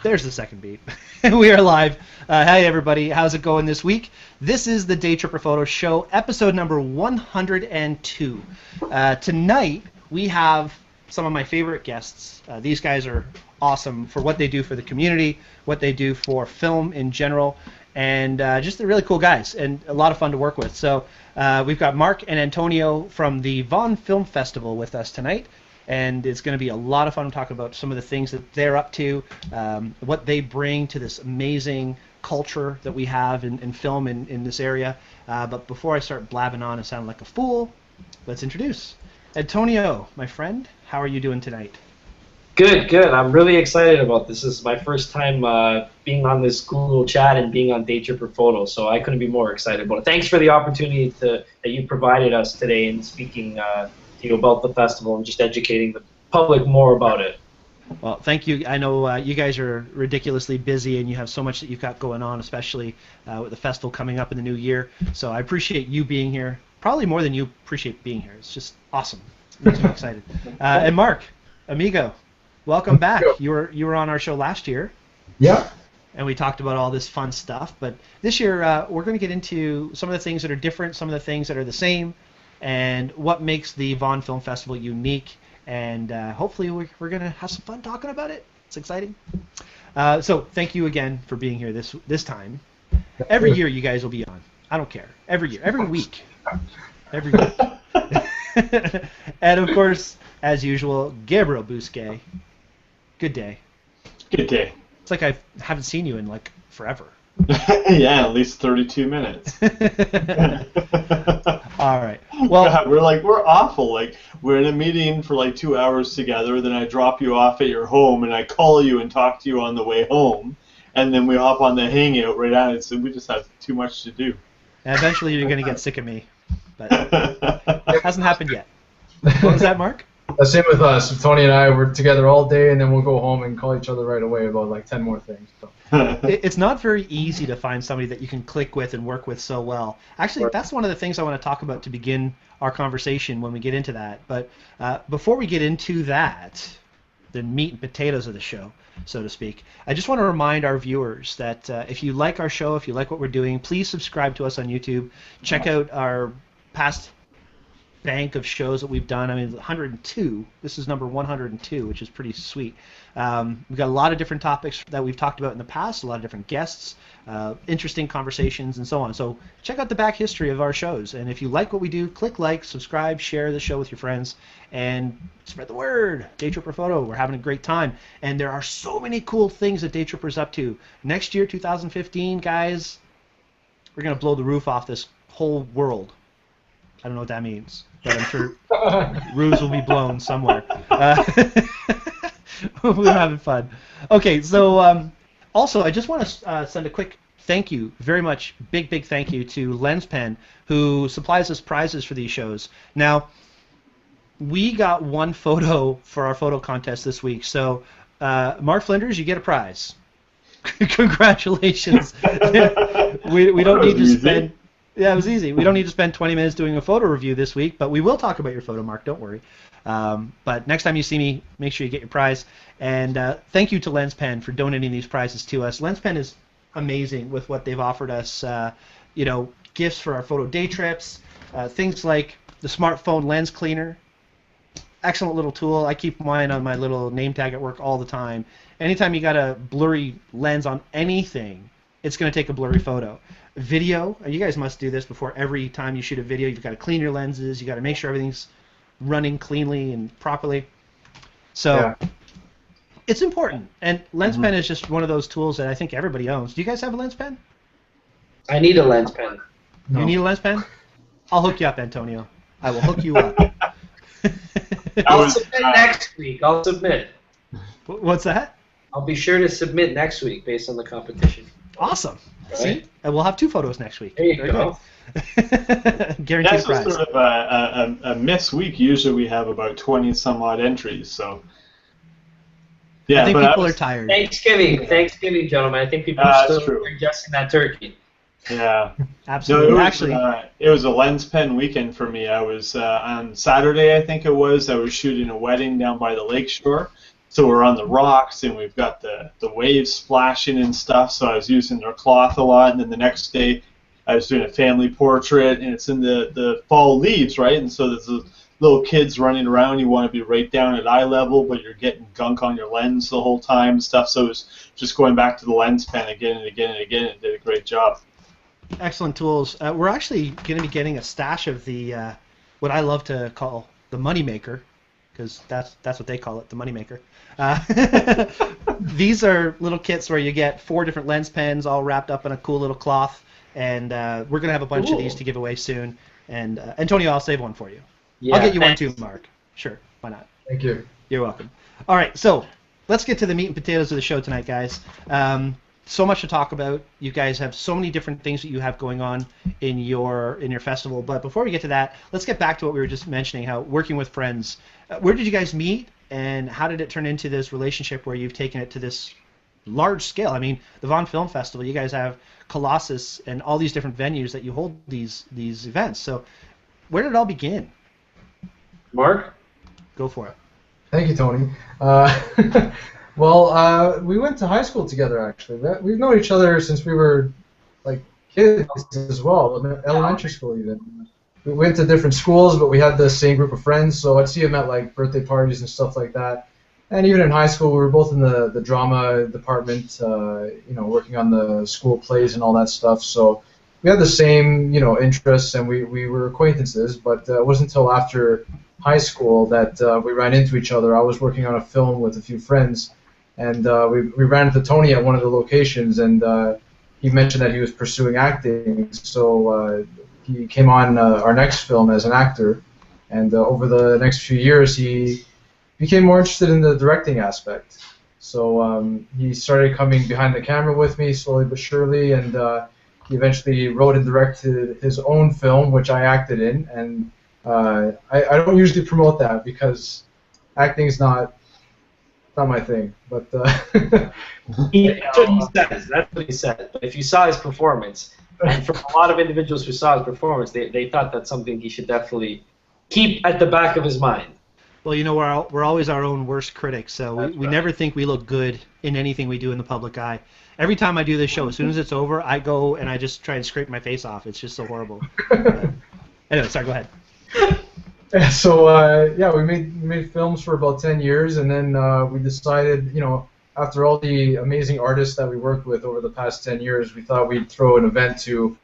There's the second beep. We are live. Hey, everybody. How's it going this week? This is the Daytripper Photo Show, episode number 102. Tonight, we have some of my favorite guests. These guys are awesome for what they do for the community, what they do for film in general, and just they're really cool guys and a lot of fun to work with. So we've got Mark and Antonio from the Vaughan Film Festival with us tonight. And it's going to be a lot of fun talking about some of the things that they're up to, what they bring to this amazing culture that we have in film in this area. But before I start blabbing on and sound like a fool, let's introduce Antonio, my friend. How are you doing tonight? Good, good. I'm really excited about this. This is my first time being on this Google chat and being on Daytripper Photo, so I couldn't be more excited about it. Thanks for the opportunity that you provided us today in speaking to you about the festival and just educating the public more about it. Well, thank you. I know you guys are ridiculously busy and you have so much that you've got going on, especially with the festival coming up in the new year. So I appreciate you being here, probably more than you appreciate being here. It's just awesome. It makes me excited. And Mark, amigo, welcome back. You were on our show last year. Yeah. And we talked about all this fun stuff. But this year we're going to get into some of the things that are different, some of the things that are the same, and what makes the Vaughan Film Festival unique, and hopefully we're going to have some fun talking about it. It's exciting. So thank you again for being here this time. Every year you guys will be on. I don't care. Every year. Every week. Every week. And of course, as usual, Gabriel Bousquet. Good day. Good day. It's like I haven't seen you in like forever. Yeah, at least 32 minutes. All right. Well, God, we're awful. Like, we're in a meeting for like 2 hours together, then I drop you off at your home, and I call you and talk to you on the way home, and then we hop on the hangout right on it, so we just have too much to do. And eventually you're going to get sick of me, but it hasn't happened yet. What was that, Mark? Same with us. Tony and I were together all day, and then we'll go home and call each other right away about like 10 more things. So. It's not very easy to find somebody that you can click with and work with so well. Actually, that's one of the things I want to talk about to begin our conversation when we get into that. But before we get into that, the meat and potatoes of the show, so to speak, I just want to remind our viewers that if you like our show, if you like what we're doing, please subscribe to us on YouTube. Check out our past bank of shows that we've done. I mean, 102. This is number 102, which is pretty sweet. We've got a lot of different topics that we've talked about in the past, a lot of different guests, interesting conversations, and so on. So check out the back history of our shows. And if you like what we do, click like, subscribe, share the show with your friends, and spread the word. Daytripper Photo, we're having a great time. And there are so many cool things that Daytripper's up to. Next year, 2015, guys, we're going to blow the roof off this whole world. I don't know what that means, but I'm sure roofs will be blown somewhere. We're having fun. Okay, so also I just want to send a quick thank you, very much, big thank you to LensPen, who supplies us prizes for these shows. Now, we got one photo for our photo contest this week, so Mark Flinders, you get a prize. Congratulations. we don't need to spend... Yeah, it was easy. We don't need to spend 20 minutes doing a photo review this week, but we will talk about your photo, Mark. Don't worry. But next time you see me, make sure you get your prize. And thank you to LensPen for donating these prizes to us. LensPen is amazing with what they've offered us. Gifts for our photo day trips, things like the smartphone lens cleaner. Excellent little tool. I keep mine on my little name tag at work all the time. Anytime you got a blurry lens on anything, it's going to take a blurry photo. Video, you guys must do this before every time you shoot a video. You've got to clean your lenses. You got to make sure everything's running cleanly and properly. So it's important. And LensPen is just one of those tools that I think everybody owns. Do you guys have a LensPen? I need a LensPen. You need a LensPen? I'll hook you up, Antonio. I will hook you up. I'll submit next week. I'll submit. What's that? I'll be sure to submit next week based on the competition. Awesome. Right. See? And we'll have 2 photos next week. There you go. Guaranteed prize. That's sort of a miss week. Usually we have about 20 some odd entries. So yeah, I think people are tired. Thanksgiving, gentlemen. I think people are still digesting that turkey. Yeah, absolutely. No, it was a LensPen weekend for me. I was on Saturday, I think it was. I was shooting a wedding down by the lake shore, So we're on the rocks, and we've got the waves splashing and stuff, so I was using their cloth a lot. And then the next day I was doing a family portrait, and it's in the fall leaves, right? And so there's the little kids running around. You want to be right down at eye level, but you're getting gunk on your lens the whole time and stuff. So it was just going back to the lens pen again and again and again, and did a great job. Excellent tools. We're actually going to be getting a stash of the what I love to call the moneymaker, because that's what they call it, the moneymaker. These are little kits where you get 4 different lens pens all wrapped up in a cool little cloth, and we're going to have a bunch of these to give away soon. And Antonio, I'll save one for you. Yeah, I'll get you one too, Mark. Sure, why not? Thank you. You're welcome. All right, so let's get to the meat and potatoes of the show tonight, guys. So much to talk about. You guys have so many different things that you have going on in your festival. But before we get to that, let's get back to what we were just mentioning, how working with friends. Where did you guys meet, and how did it turn into this relationship where you've taken it to this large scale? I mean, the Vaughan Film Festival, you guys have Colossus and all these different venues that you hold these events. So where did it all begin? Mark? Go for it. Thank you, Tony. Well, we went to high school together, actually. We've known each other since we were, like, kids as well, elementary school even. We went to different schools, but we had the same group of friends, so I'd see him at, like, birthday parties and stuff like that. And even in high school, we were both in the drama department, working on the school plays and all that stuff. So we had the same, interests, and we were acquaintances, but it wasn't until after high school that we ran into each other. I was working on a film with a few friends, and we ran into Tony at one of the locations, and he mentioned that he was pursuing acting, so he came on our next film as an actor, and over the next few years he became more interested in the directing aspect. So he started coming behind the camera with me slowly but surely, and he eventually wrote and directed his own film, which I acted in, and I don't usually promote that because acting is not my thing, but That's what he says. That's what he said. But if you saw his performance, and from a lot of individuals who saw his performance, they thought that's something he should definitely keep at the back of his mind. Well, we're always our own worst critics, so we never think we look good in anything we do in the public eye. Every time I do this show, as soon as it's over, I go and I just try and scrape my face off. It's just so horrible. Anyway, sorry, go ahead. So we made films for about 10 years, and then we decided, after all the amazing artists that we worked with over the past 10 years, we thought we'd throw an event to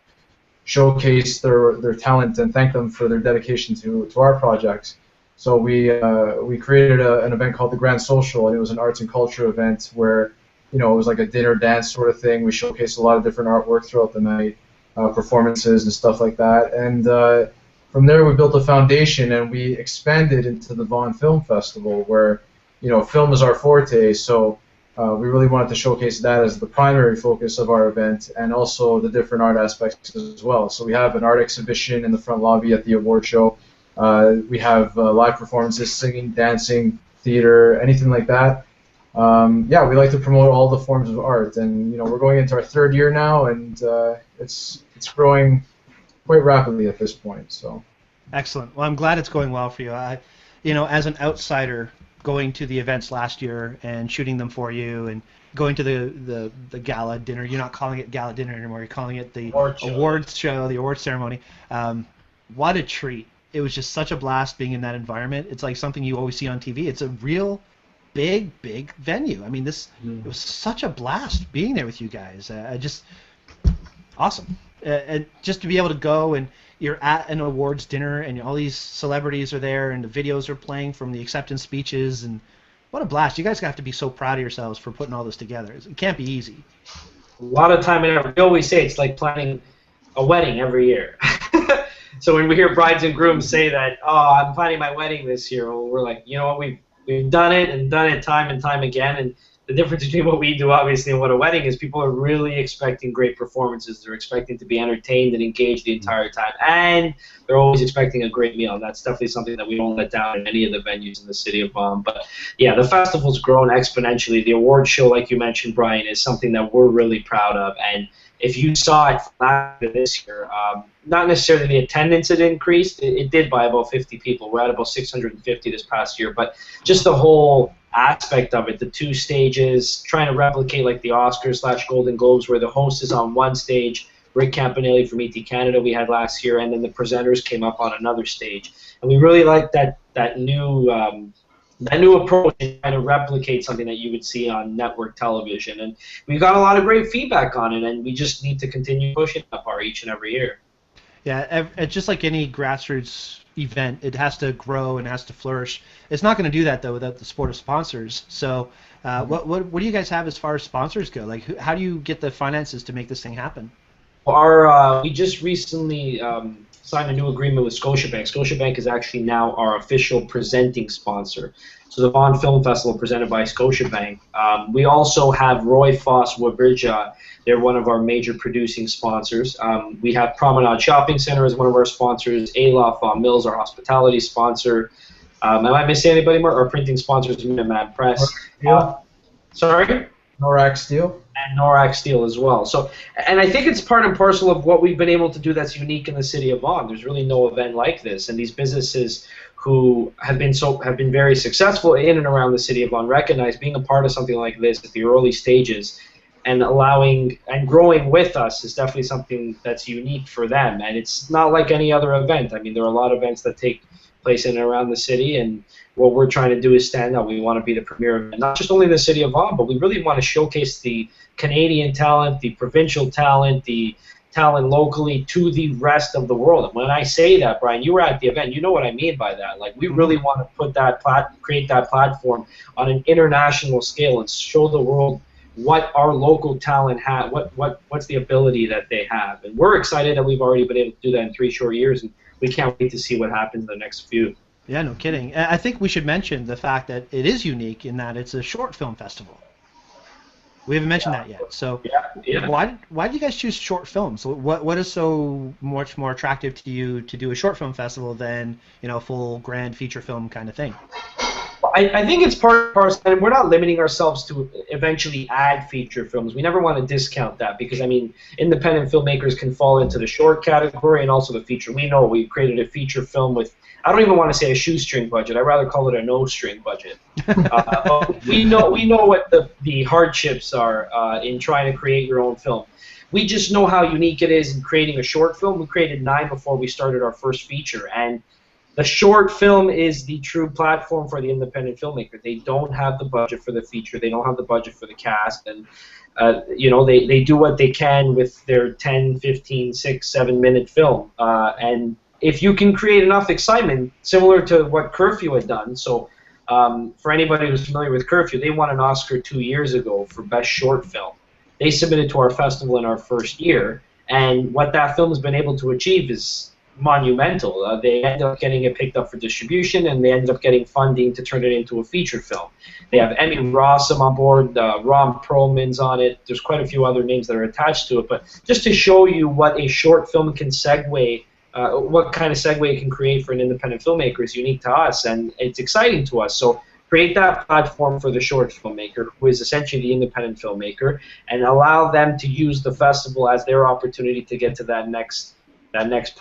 showcase their talent and thank them for their dedication to our projects. So we created an event called the Grand Social, and it was an arts and culture event where it was like a dinner dance sort of thing. We showcased a lot of different artwork throughout the night, performances and stuff like that, and from there, we built a foundation, and we expanded into the Vaughan Film Festival, where, film is our forte. So we really wanted to showcase that as the primary focus of our event, and also the different art aspects as well. So we have an art exhibition in the front lobby at the award show. We have live performances, singing, dancing, theater, anything like that. We like to promote all the forms of art, and we're going into our 3rd year now, and it's growing quite rapidly at this point. So excellent. Well, I'm glad it's going well for you. As an outsider going to the events last year and shooting them for you, and going to the gala dinner. You're not calling it gala dinner anymore. You're calling it the awards show, the awards ceremony. What a treat! It was just such a blast being in that environment. It's like something you always see on TV. It's a real big venue. I mean, it was such a blast being there with you guys. Just awesome. And just to be able to go, and you're at an awards dinner, and all these celebrities are there, and the videos are playing from the acceptance speeches, and what a blast. You guys have to be so proud of yourselves for putting all this together. It can't be easy. A lot of time and effort. We always say it's like planning a wedding every year. So when we hear brides and grooms say that, I'm planning my wedding this year, well, we're like, you know what, we've done it time and time again, and the difference between what we do, obviously, and what a wedding is, people are really expecting great performances. They're expecting to be entertained and engaged the entire time, and they're always expecting a great meal. And that's definitely something that we don't let down in any of the venues in the city of Vaughan. But yeah, the festival's grown exponentially. The award show, like you mentioned, Brian, is something that we're really proud of. And if you saw it last year, this year, not necessarily the attendance had increased. It did by about 50 people. We're at about 650 this past year. But just the whole aspect of it, the two stages, trying to replicate like the Oscars/Golden Globes, where the host is on one stage, Rick Campanelli from ET Canada we had last year, and then the presenters came up on another stage. And we really liked that new approach in trying to replicate something that you would see on network television. And we got a lot of great feedback on it, and we just need to continue pushing that bar each and every year. Yeah, it's just like any grassroots event, it has to grow and has to flourish. It's not going to do that though without the support of sponsors. So, what do you guys have as far as sponsors go? Like, how do you get the finances to make this thing happen? We just recently signed a new agreement with Scotiabank. Scotiabank is actually now our official presenting sponsor. So the Vaughan Film Festival presented by Scotiabank. We also have Roy Foss Wabirja. They're one of our major producing sponsors. We have Promenade Shopping Center as one of our sponsors. Aloft Mills, our hospitality sponsor. Am I missing anybody more? Our printing sponsors, Mad Press. Sorry? Norak Steel. And Norak Steel as well. So, and I think it's part and parcel of what we've been able to do that's unique in the city of Vaughan. There's really no event like this, and these businesses who have been very successful in and around the city of Vaughan recognize being a part of something like this at the early stages and allowing and growing with us is definitely something that's unique for them. And it's not like any other event. I mean, there are a lot of events that take place in and around the city, and what we're trying to do is stand out. We want to be the premier event, not just only in the city of Vaughan, but we really want to showcase the Canadian talent, the provincial talent, the talent locally to the rest of the world. And when I say that, Brian, you were at the event, you know what I mean by that. Like, we really want to put create that platform on an international scale and show the world what our local talent has, what's the ability that they have. And we're excited that we've already been able to do that in 3 short years, and we can't wait to see what happens in the next few. Yeah, no kidding. I think we should mention the fact that it is unique in that it's a short film festival. We haven't mentioned that yet. So why did you guys choose short films? What is so much more attractive to you to do a short film festival than, you know, a full grand feature film kind of thing? I think it's part and parcel, and we're not limiting ourselves to eventually add feature films. We never want to discount that because, I mean, independent filmmakers can fall into the short category and also the feature. We know we created a feature film with, I don't even want to say a shoestring budget. I'd rather call it a no-string budget. We know what the hardships are in trying to create your own film. We just know how unique it is in creating a short film. We created 9 before we started our first feature, and the short film is the true platform for the independent filmmaker. They don't have the budget for the feature. They don't have the budget for the cast. And, you know, they do what they can with their 10, 15, 6, 7-minute film. And if you can create enough excitement, similar to what Curfew had done. So for anybody who's familiar with Curfew, they won an Oscar 2 years ago for Best Short Film. They submitted to our festival in our first year. And what that film has been able to achieve is monumental. They ended up getting it picked up for distribution, and they ended up getting funding to turn it into a feature film. They have Emmy Rossum on board, Ron Perlman's on it. There's quite a few other names that are attached to it, but just to show you what a short film can segue, what kind of segue it can create for an independent filmmaker is unique to us, and it's exciting to us. So create that platform for the short filmmaker, who is essentially the independent filmmaker, and allow them to use the festival as their opportunity to get to that next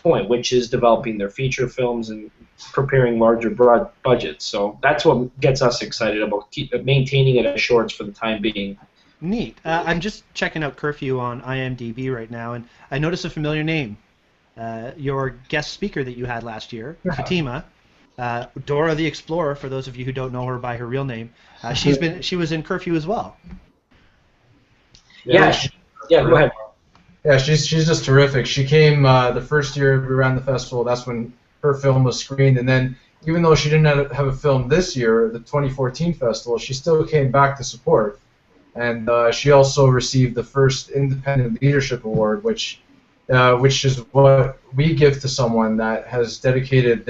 point, which is developing their feature films and preparing larger broad budgets. So that's what gets us excited about maintaining it as shorts for the time being. Neat. I'm just checking out Curfew on IMDb right now, and I noticed a familiar name. Your guest speaker that you had last year, Fatima, Dora the Explorer, for those of you who don't know her by her real name, she was in Curfew as well. Yeah, go ahead. Yeah, she's just terrific. She came the first year we ran the festival. That's when her film was screened, and then even though she didn't have a film this year, the 2014 festival, she still came back to support. And she also received the first Independent Leadership Award, which is what we give to someone that has dedicated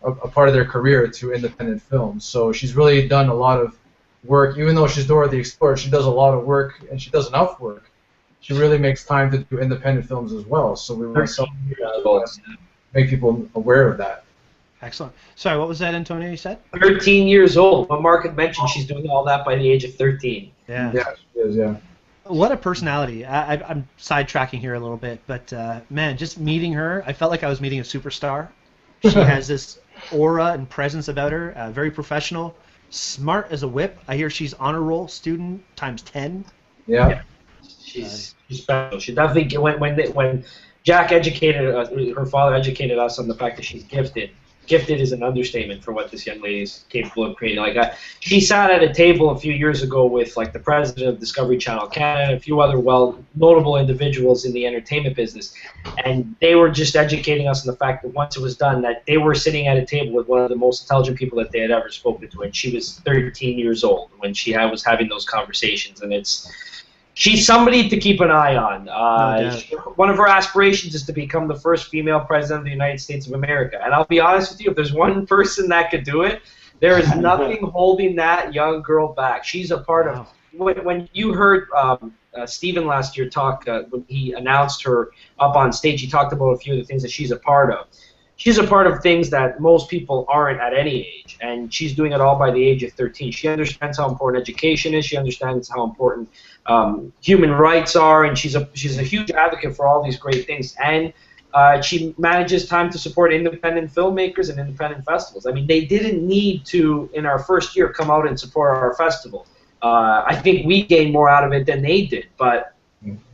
a part of their career to independent films. So she's really done a lot of work. Even though she's Dora the Explorer, she does a lot of work, and she does enough work. She really makes time to do independent films as well. So we want to make people aware of that. Excellent. Sorry, what was that, Antonio, you said? 13 years old. But Mark had mentioned she's doing all that by the age of 13. Yeah. Yeah, she is, yeah. What a personality. I'm sidetracking here a little bit, but man, just meeting her, I felt like I was meeting a superstar. She has this aura and presence about her, very professional, smart as a whip. I hear she's honor roll student times 10. Yeah. She's special. She definitely when Jack educated us, her father educated us on the fact that she's gifted. Gifted is an understatement for what this young lady is capable of creating. Like she sat at a table a few years ago with like the president of Discovery Channel Canada, and a few other notable individuals in the entertainment business, and they were just educating us on the fact that once it was done, that they were sitting at a table with one of the most intelligent people that they had ever spoken to, and she was 13 years old when she was having those conversations, and she's somebody to keep an eye on. One of her aspirations is to become the first female president of the United States of America. And I'll be honest with you, if there's one person that could do it, there is nothing holding that young girl back. She's a part of. When you heard Stephen last year talk, when he announced her up on stage, he talked about a few of the things that she's a part of. She's a part of things that most people aren't at any age, and she's doing it all by the age of 13. She understands how important education is. She understands how important human rights are, and she's a huge advocate for all these great things. And she manages time to support independent filmmakers and independent festivals. I mean, they didn't need to, in our first year, come out and support our festival. I think we gained more out of it than they did, but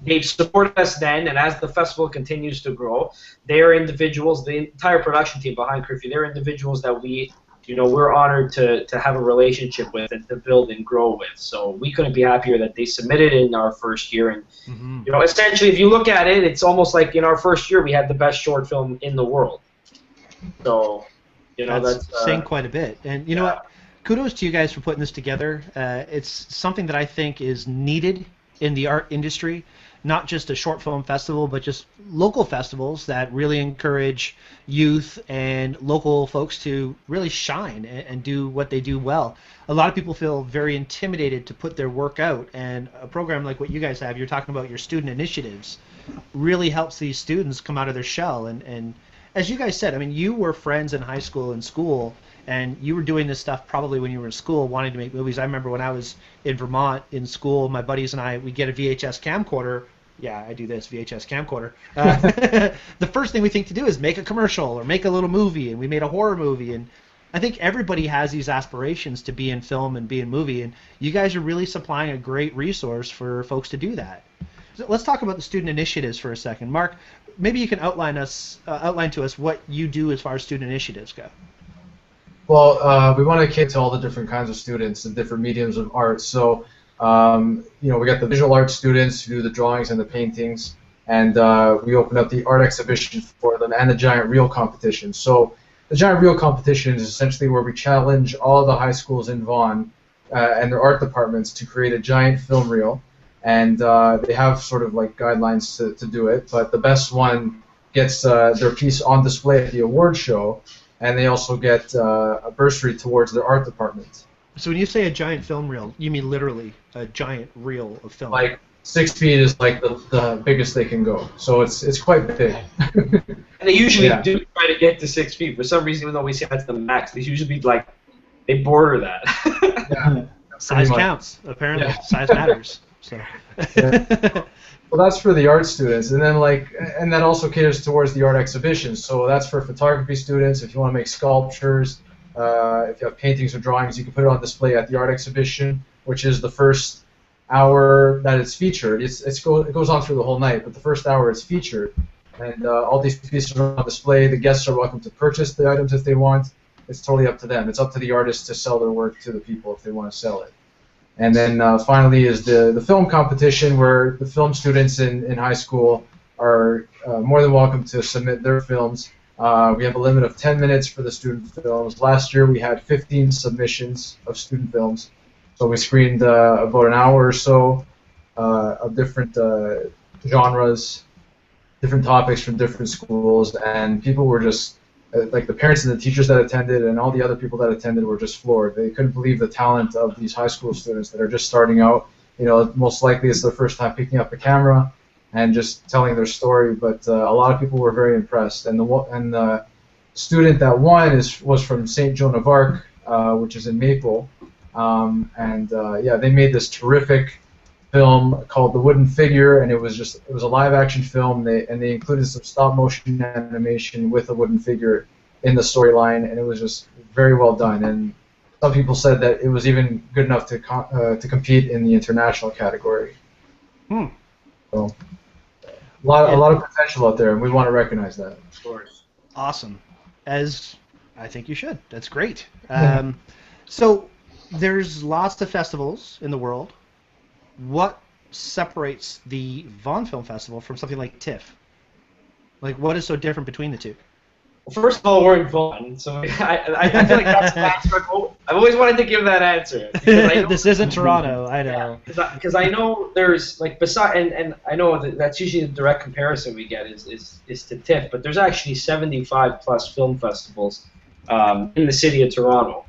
they've supported us then, and as the festival continues to grow, they're individuals, the entire production team behind Curfew, they're individuals that we're honored to have a relationship with and to build and grow with. So we couldn't be happier that they submitted in our first year. And essentially, if you look at it, it's almost like in our first year we had the best short film in the world. So that's saying quite a bit. And you know what? Kudos to you guys for putting this together. It's something that I think is needed in the art industry, not just a short film festival, but just local festivals that really encourage youth and local folks to really shine and do what they do well. A lot of people feel very intimidated to put their work out, and a program like what you guys have, you're talking about your student initiatives, really helps these students come out of their shell. And as you guys said, I mean, you were friends in high school and school, and you were doing this stuff probably when you were in school, wanting to make movies. I remember when I was in Vermont in school, my buddies and I, we'd get a VHS camcorder. Yeah, I do this, VHS camcorder. The first thing we think to do is make a commercial or make a little movie, and we made a horror movie. And I think everybody has these aspirations to be in film and be in movie, and you guys are really supplying a great resource for folks to do that. So let's talk about the student initiatives for a second. Mark, maybe you can outline to us what you do as far as student initiatives go. Well, we want to cater to all the different kinds of students and different mediums of art. So, we got the visual art students who do the drawings and the paintings, and we open up the art exhibition for them and the giant reel competition. So, the giant reel competition is essentially where we challenge all the high schools in Vaughan and their art departments to create a giant film reel, and they have sort of like guidelines to do it. But the best one gets their piece on display at the award show. And they also get a bursary towards their art department. So when you say a giant film reel, you mean literally a giant reel of film? Like 6 feet is like the biggest they can go. So it's quite big. And they usually do try to get to 6 feet. For some reason, even though we say that's the max, they usually they border that. Yeah, size counts, apparently. Yeah. Size matters. So. Yeah. Well, that's for the art students, and then and that also caters towards the art exhibitions. So that's for photography students. If you want to make sculptures, if you have paintings or drawings, you can put it on display at the art exhibition, which is the first hour that it's featured. It goes on through the whole night, but the first hour is featured, and all these pieces are on display. The guests are welcome to purchase the items if they want. It's totally up to them. It's up to the artists to sell their work to the people if they want to sell it. And then finally is the film competition, where the film students in high school are more than welcome to submit their films. We have a limit of 10 minutes for the student films. Last year we had 15 submissions of student films. So we screened about an hour or so of different genres, different topics from different schools, and people were just like the parents and the teachers that attended and all the other people that attended were just floored. They couldn't believe the talent of these high school students that are just starting out. Most likely it's their first time picking up a camera and just telling their story, but a lot of people were very impressed. And the student that won was from St. Joan of Arc, which is in Maple. They made this terrific film called The Wooden Figure, and it was a live action film. They included some stop motion animation with a wooden figure in the storyline, and it was just very well done. And some people said that it was even good enough to compete in the international category. Hmm. So a lot of potential out there, and we want to recognize that. Of course. Awesome. As I think you should. That's great. Yeah. So there's lots of festivals in the world. What separates the Vaughan Film Festival from something like TIFF? Like, what is so different between the two? Well, first of all, we're in Vaughan, so I feel like that's the answer. I've always wanted to give that answer. This isn't Toronto, I know. Because I know there's like and I know that's usually the direct comparison we get is to TIFF, but there's actually 75 plus film festivals in the city of Toronto.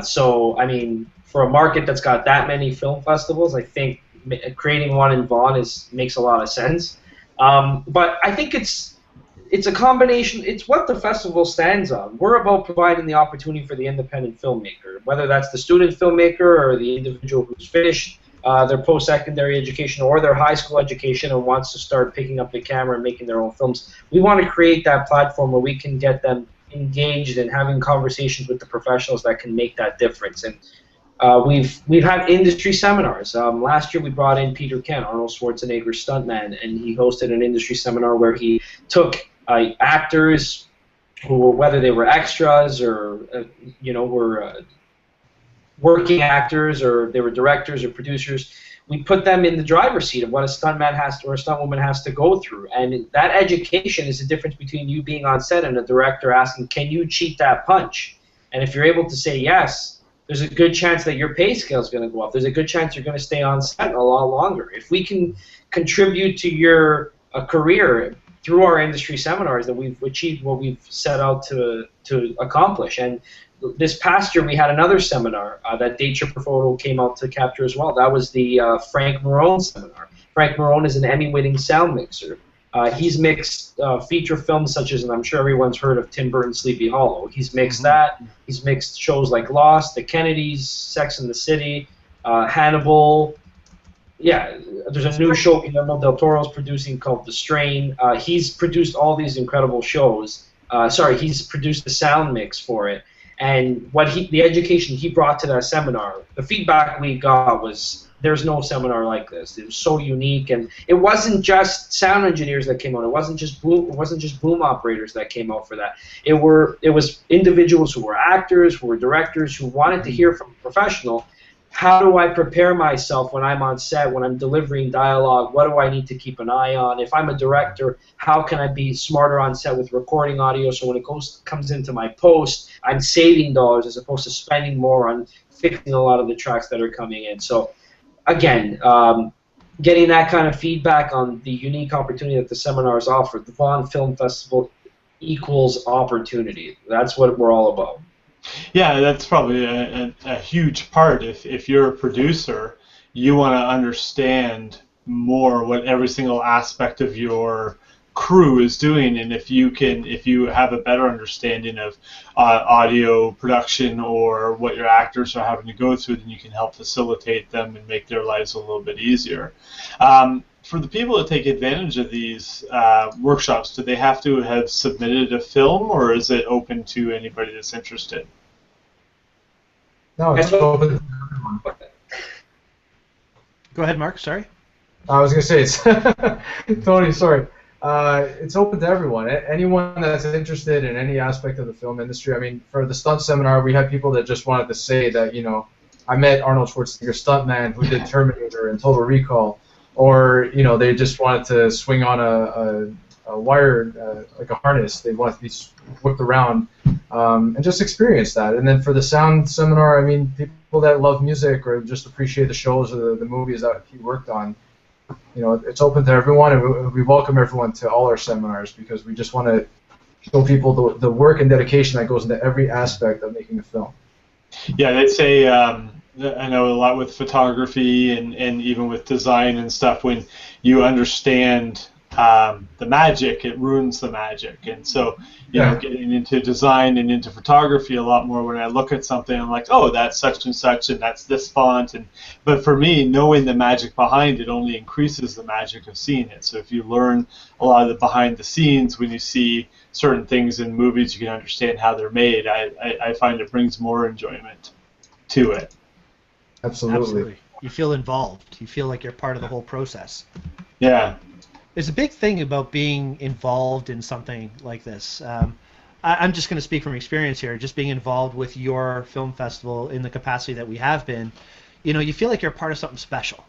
So I mean, for a market that's got that many film festivals, I think creating one in Vaughan makes a lot of sense. But I think it's a combination. It's what the festival stands on. We're about providing the opportunity for the independent filmmaker, whether that's the student filmmaker or the individual who's finished their post-secondary education or their high school education and wants to start picking up the camera and making their own films. We want to create that platform where we can get them engaged and having conversations with the professionals that can make that difference. And we've had industry seminars. Last year we brought in Peter Kent, Arnold Schwarzenegger's stuntman, and he hosted an industry seminar where he took actors who were, whether they were extras or were working actors or they were directors or producers. We put them in the driver's seat of what a stuntman has to or a stuntwoman has to go through, and that education is the difference between you being on set and a director asking, "Can you cheat that punch?" And if you're able to say yes, there's a good chance that your pay scale is going to go up. There's a good chance you're going to stay on set a lot longer. If we can contribute to your career through our industry seminars, that we've achieved what we've set out to accomplish. And this past year we had another seminar that Daytripper Photo came out to capture as well. That was the Frank Marone seminar. Frank Marone is an Emmy-winning sound mixer. He's mixed feature films such as, and I'm sure everyone's heard of Tim Burton's Sleepy Hollow. He's mixed that. He's mixed shows like Lost, The Kennedys, Sex and the City, Hannibal. Yeah, there's a new show Guillermo del Toro's producing called The Strain. He's produced all these incredible shows. He's produced the sound mix for it. And the education he brought to that seminar, the feedback we got was, there's no seminar like this. It was so unique, and it wasn't just sound engineers that came out. It wasn't just boom operators that came out for that. It was individuals who were actors, who were directors, who wanted to hear from a professional. How do I prepare myself when I'm on set, when I'm delivering dialogue? What do I need to keep an eye on? If I'm a director, how can I be smarter on set with recording audio so when it comes into my post, I'm saving dollars as opposed to spending more on fixing a lot of the tracks that are coming in. So again, getting that kind of feedback on the unique opportunity that the seminars offer, the Vaughan Film Festival equals opportunity. That's what we're all about. Yeah, that's probably a huge part. If you're a producer, you want to understand more what every single aspect of your crew is doing, and if you have a better understanding of audio production or what your actors are having to go through, then you can help facilitate them and make their lives a little bit easier. For the people that take advantage of these workshops, do they have to have submitted a film, or is it open to anybody that's interested? No, it's open. Go ahead, Mark. Sorry. I was going to say, it's Tony, sorry. It's open to everyone. Anyone that's interested in any aspect of the film industry. I mean, for the stunt seminar, we had people that just wanted to say that, I met Arnold Schwarzenegger stuntman who did Terminator and Total Recall. Or, they just wanted to swing on a wire, like a harness. They wanted to be whipped around and just experience that. And then for the sound seminar, I mean, people that love music or just appreciate the shows or the movies that he worked on, it's open to everyone, and we welcome everyone to all our seminars because we just want to show people the work and dedication that goes into every aspect of making a film. Yeah, they'd say, I know a lot with photography and even with design and stuff, when you understand the magic, it ruins the magic. And so, getting into design and into photography a lot more, when I look at something, I'm like, oh, that's such and such, and that's this font. But for me, knowing the magic behind it only increases the magic of seeing it. So if you learn a lot of the behind the scenes, when you see certain things in movies, you can understand how they're made. I find it brings more enjoyment. to it. Absolutely. You feel involved. You feel like you're part of the whole process. Yeah. There's a big thing about being involved in something like this. I'm just going to speak from experience here. Just being involved with your film festival in the capacity that we have been, you feel like you're part of something special.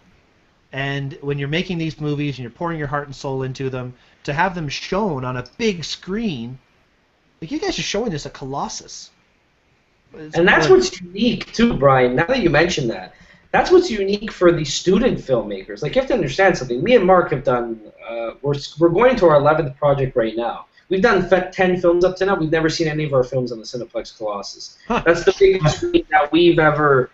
And when you're making these movies and you're pouring your heart and soul into them, to have them shown on a big screen, like you guys are showing this at Colossus. And that's what's unique too, Brian. Now that you mention that, that's what's unique for the student filmmakers. Like, you have to understand something. Me and Mark have done. We're going into our 11th project right now. We've done 10 films up to now. We've never seen any of our films on the Cineplex Colossus. Huh. That's the biggest screen that we've ever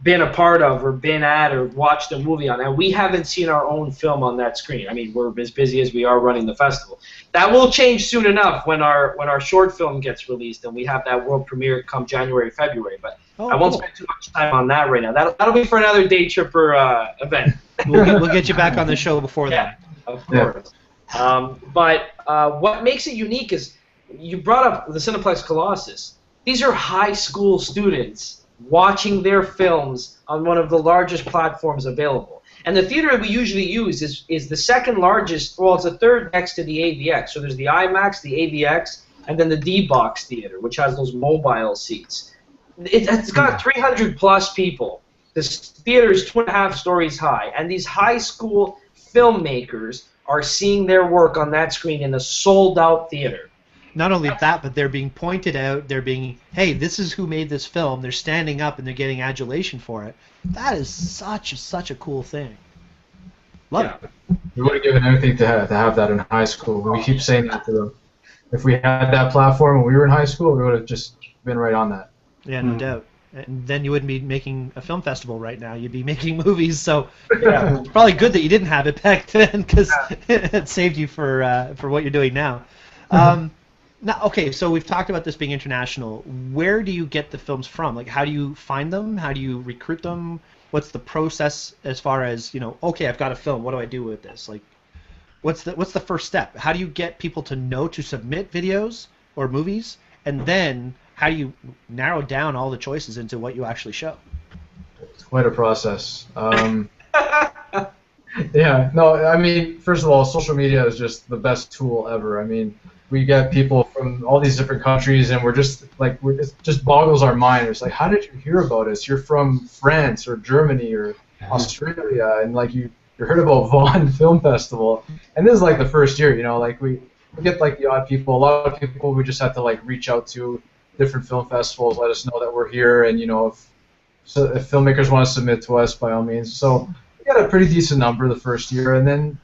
been a part of or been at or watched a movie on, and we haven't seen our own film on that screen. I mean, we're as busy as we are running the festival. That will change soon enough when our short film gets released and we have that world premiere come January, February. But I won't spend too much time on that right now. That'll be for another Daytripper event. We'll get you back on the show before that. Of course. But what makes it unique is you brought up the Cineplex Colossus. These are high school students watching their films on one of the largest platforms available. And the theater we usually use is the second largest, well, it's the third next to the AVX. So there's the IMAX, the AVX, and then the D-Box theater, which has those mobile seats. It's got 300 plus people. This theater is 2.5 stories high, and these high school filmmakers are seeing their work on that screen in a sold-out theater. Not only that, but they're being pointed out. They're being, hey, this is who made this film. They're standing up and they're getting adulation for it. That is such a cool thing. Love it. We would have given anything to have that in high school. We keep saying that to them. If we had that platform when we were in high school, we would have just been right on that. Yeah, no doubt. And then you wouldn't be making a film festival right now. You'd be making movies. So it's probably good that you didn't have it back then, because it saved you for what you're doing now. Now, okay, so we've talked about this being international. Where do you get the films from? Like, how do you find them? How do you recruit them? What's the process as far as, okay, I've got a film. What do I do with this? Like, what's the first step? How do you get people to know to submit videos or movies? And then how do you narrow down all the choices into what you actually show? It's quite a process. Yeah, no, I mean, first of all, social media is just the best tool ever. I mean, we get people from all these different countries, and it just boggles our mind. It's like, how did you hear about us? You're from France or Germany or Australia, and like you heard about Vaughan Film Festival, and this is like the first year, like we get like the odd people. A lot of people we just have to like reach out to different film festivals, let us know that we're here, and if filmmakers want to submit to us, by all means. So we got a pretty decent number the first year, and then.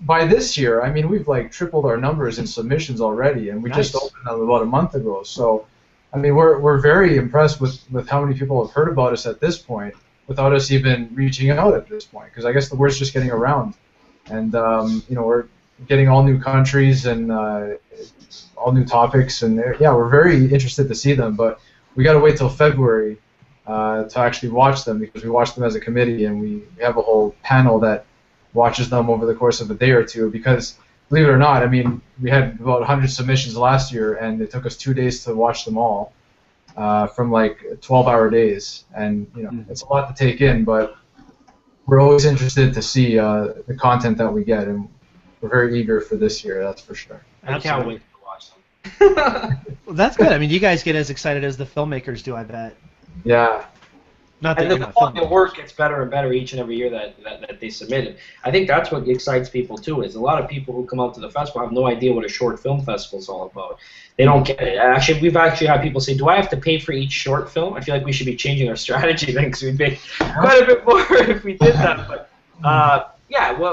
By this year, I mean, we've like tripled our numbers in submissions already, and we just opened them about a month ago. So, I mean, we're very impressed with how many people have heard about us at this point, without us even reaching out at this point. Because I guess the word's just getting around, and we're getting all new countries and all new topics, and we're very interested to see them. But we got to wait till February to actually watch them, because we watch them as a committee, and we have a whole panel that watches them over the course of a day or two, because believe it or not, I mean, we had about 100 submissions last year, and it took us 2 days to watch them all from like 12-hour days, and it's a lot to take in, but we're always interested to see the content that we get, and we're very eager for this year, that's for sure. I can't wait to watch them. Well, that's good. I mean, you guys get as excited as the filmmakers do, I bet. Yeah. Not that and the quality of work gets better and better each and every year that they submit it. I think that's what excites people too. Is a lot of people who come out to the festival have no idea what a short film festival is all about. They don't get it. Actually, we've had people say, "Do I have to pay for each short film?" I feel like we should be changing our strategy then, because we'd make quite a bit more if we did that. But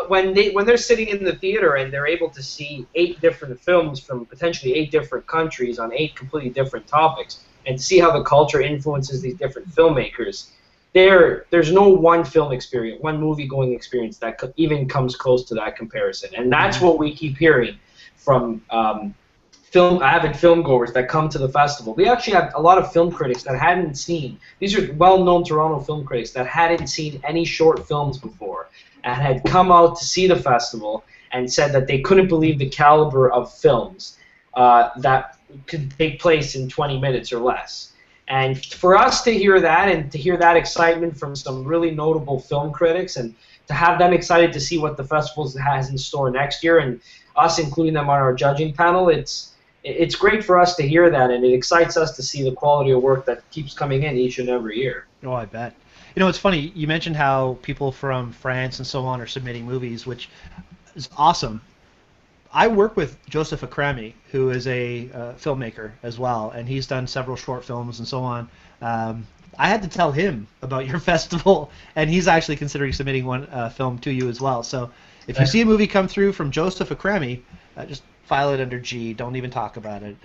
when they're sitting in the theater and they're able to see 8 different films from potentially 8 different countries on 8 completely different topics, and see how the culture influences these different filmmakers. There's no one film experience, one movie-going experience that even comes close to that comparison, and that's what we keep hearing from avid film-goers that come to the festival. We actually have a lot of film critics that hadn't seen. These are well-known Toronto film critics that hadn't seen any short films before, and had come out to see the festival and said that they couldn't believe the caliber of films that could take place in 20 minutes or less. And for us to hear that and to hear that excitement from some really notable film critics and to have them excited to see what the festival has in store next year and us including them on our judging panel, it's great for us to hear that, and it excites us to see the quality of work that keeps coming in each and every year. Oh, I bet. You know, it's funny, you mentioned how people from France and so on are submitting movies, which is awesome. I work with Joseph Akrami, who is a filmmaker as well, and he's done several short films and so on. I had to tell him about your festival, and he's actually considering submitting one film to you as well. So if you see a movie come through from Joseph Akrami, just file it under G. Don't even talk about it.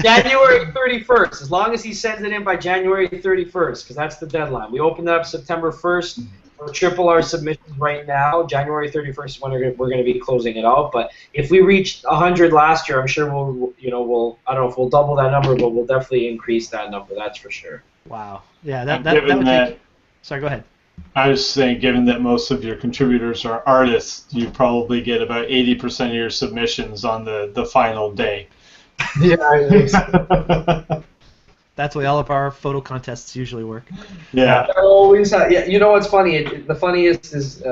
January 31st, as long as he sends it in by January 31st, because that's the deadline. We opened up September 1st. We're triple our submissions right now. January 31st is when we're going to be closing it out. But if we reached 100 last year, I'm sure we'll I don't know if we'll double that number, but we'll definitely increase that number. That's for sure. Wow. Yeah, that would take. Sorry, go ahead. I was saying, given that most of your contributors are artists, you probably get about 80% of your submissions on the final day. Yeah. That's the way all of our photo contests usually work. Yeah. Always. Yeah. You know what's funny? The funniest is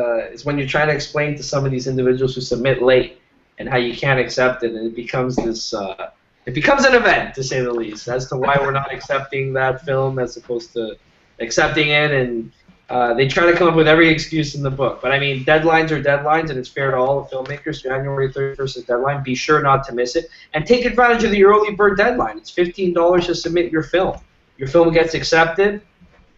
when you're trying to explain to some of these individuals who submit late and how you can't accept it, and it becomes this. It becomes an event, to say the least, as to why we're not accepting that film as opposed to accepting it, and they try to come up with every excuse in the book. But I mean, deadlines are deadlines, and it's fair to all the filmmakers. January 31st is deadline. Be sure not to miss it, and take advantage of the early bird deadline. It's $15 to submit your film. Your film gets accepted.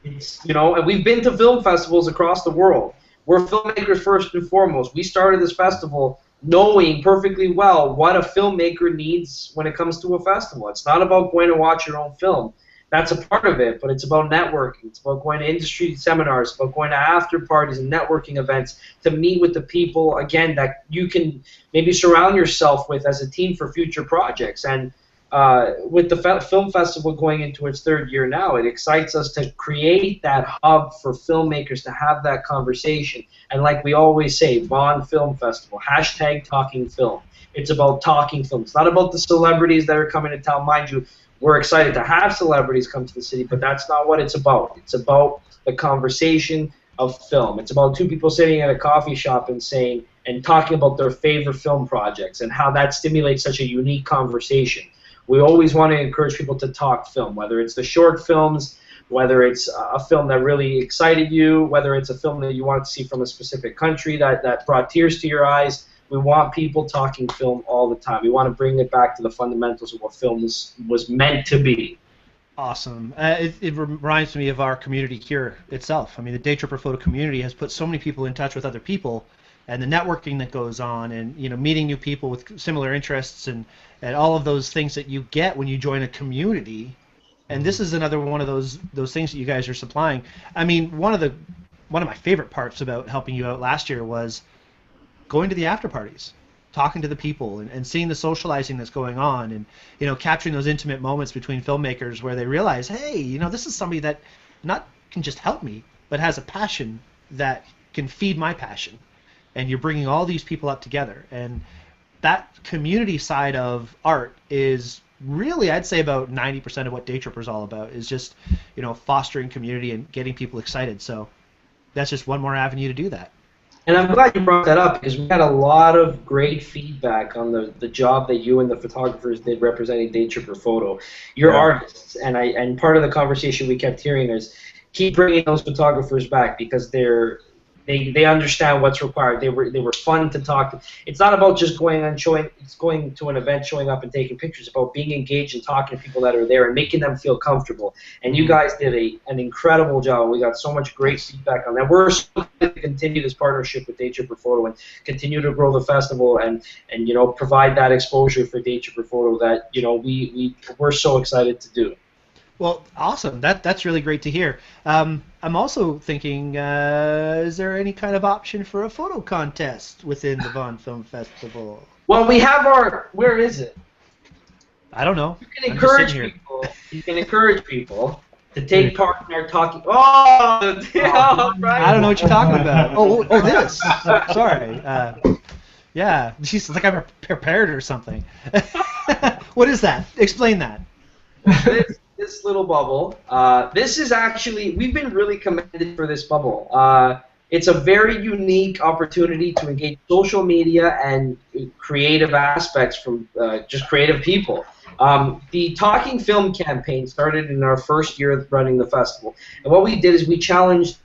And we've been to film festivals across the world. We're filmmakers first and foremost. We started this festival knowing perfectly well what a filmmaker needs when it comes to a festival. It's not about going to watch your own film. That's a part of it, but it's about networking. It's about going to industry seminars, it's about going to after parties and networking events to meet with the people, again, that you can maybe surround yourself with as a team for future projects. And with the film festival going into its third year now, it excites us to create that hub for filmmakers to have that conversation. And like we always say, Vaughan Film Festival, #TalkingFilm. It's about talking film. It's not about the celebrities that are coming to town. Mind you, we're excited to have celebrities come to the city, but that's not what it's about. It's about the conversation of film. It's about two people sitting at a coffee shop and talking about their favorite film projects and how that stimulates such a unique conversation. We always want to encourage people to talk film, whether it's the short films, whether it's a film that really excited you, whether it's a film that you wanted to see from a specific country that brought tears to your eyes. We want people talking film all the time. We want to bring it back to the fundamentals of what film was meant to be. Awesome. It reminds me of our community here itself. I mean, the Daytripper Photo community has put so many people in touch with other people, and the networking that goes on, and meeting new people with similar interests, and all of those things that you get when you join a community. And this is another one of those things that you guys are supplying. I mean, one of my favorite parts about helping you out last year was going to the after parties, talking to the people, and seeing the socializing that's going on, and capturing those intimate moments between filmmakers where they realize, hey, this is somebody that not can just help me, but has a passion that can feed my passion. And you're bringing all these people up together, and that community side of art is really, I'd say, about 90% of what Daytripper is all about, is just fostering community and getting people excited. So that's just one more avenue to do that. And I'm glad you brought that up, because we had a lot of great feedback on the job that you and the photographers did representing Daytripper Photo. You're artists, and part of the conversation we kept hearing is keep bringing those photographers back, because they understand what's required. They were fun to talk to. It's not about just going to an event, showing up and taking pictures. It's about being engaged and talking to people that are there and making them feel comfortable. And you guys did an incredible job. We got so much great feedback on that. We're so excited to continue this partnership with Daytripper Photo and continue to grow the festival and provide that exposure for Daytripper Photo that we're so excited to do. Well, awesome. That's really great to hear. I'm also thinking, is there any kind of option for a photo contest within the Vaughan Film Festival? Well, we have where is it? I don't know. You can encourage people. You can encourage people to take part in our talking. Oh, right. I don't know what you're talking about. Oh, this. Sorry. Yeah, she's like I'm prepared or something. What is that? Explain that. This little bubble. This is actually, we've been really commended for this bubble. It's a very unique opportunity to engage social media and creative aspects from just creative people. The Talking Film campaign started in our first year of running the festival. And what we did is we challenged,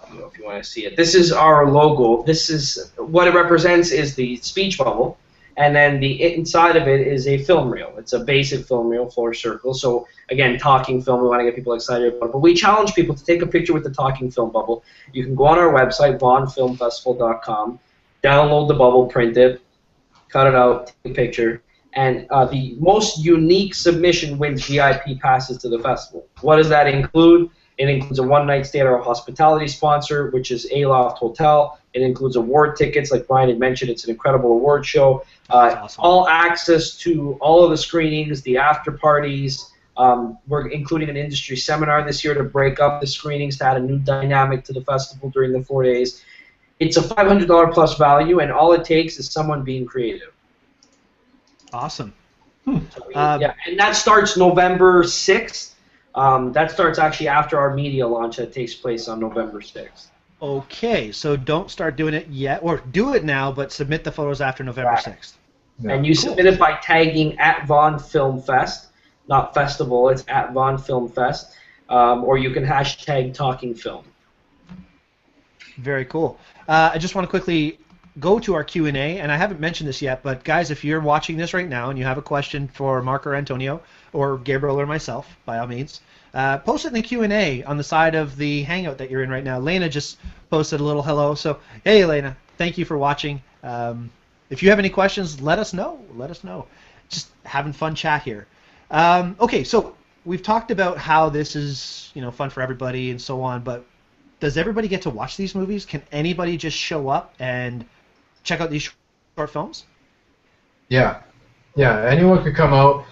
I don't know if you want to see it, this is our logo. This is, what it represents is the speech bubble. And then the inside of it is a film reel. It's a basic film reel, 4 circles. So again, talking film, we want to get people excited about it. But we challenge people to take a picture with the talking film bubble. You can go on our website, vaughanfilmfestival.com, download the bubble, print it, cut it out, take a picture. And the most unique submission wins VIP passes to the festival. What does that include? It includes a one-night stay at our hospitality sponsor, which is Aloft Hotel. It includes award tickets, like Brian had mentioned. It's an incredible award show. Awesome. All access to all of the screenings, the after parties. We're including an industry seminar this year to break up the screenings to add a new dynamic to the festival during the 4 days. It's a $500 plus value, and all it takes is someone being creative. Awesome. So yeah, and that starts November 6th. That starts actually after our media launch that takes place on November 6th. Okay, so don't start doing it yet, or do it now, but submit the photos after November 6th. Yeah. And you submit it by tagging at Vaughan Film Fest, not festival, it's at Vaughan Film Fest, or you can hashtag Talking Film. Very cool. I just want to quickly go to our Q&A, and I haven't mentioned this yet, but guys, if you're watching this right now and you have a question for Mark or Antonio, or Gabriel or myself, by all means, post it in the Q&A on the side of the Hangout that you're in right now. Lena just posted a little hello, so hey Lena, thank you for watching. If you have any questions, let us know. Let us know. Just having fun chat here. Okay, so we've talked about how this is, you know, fun for everybody and so on, but does everybody get to watch these movies? Can anybody just show up and check out these short films? Yeah, anyone could come out.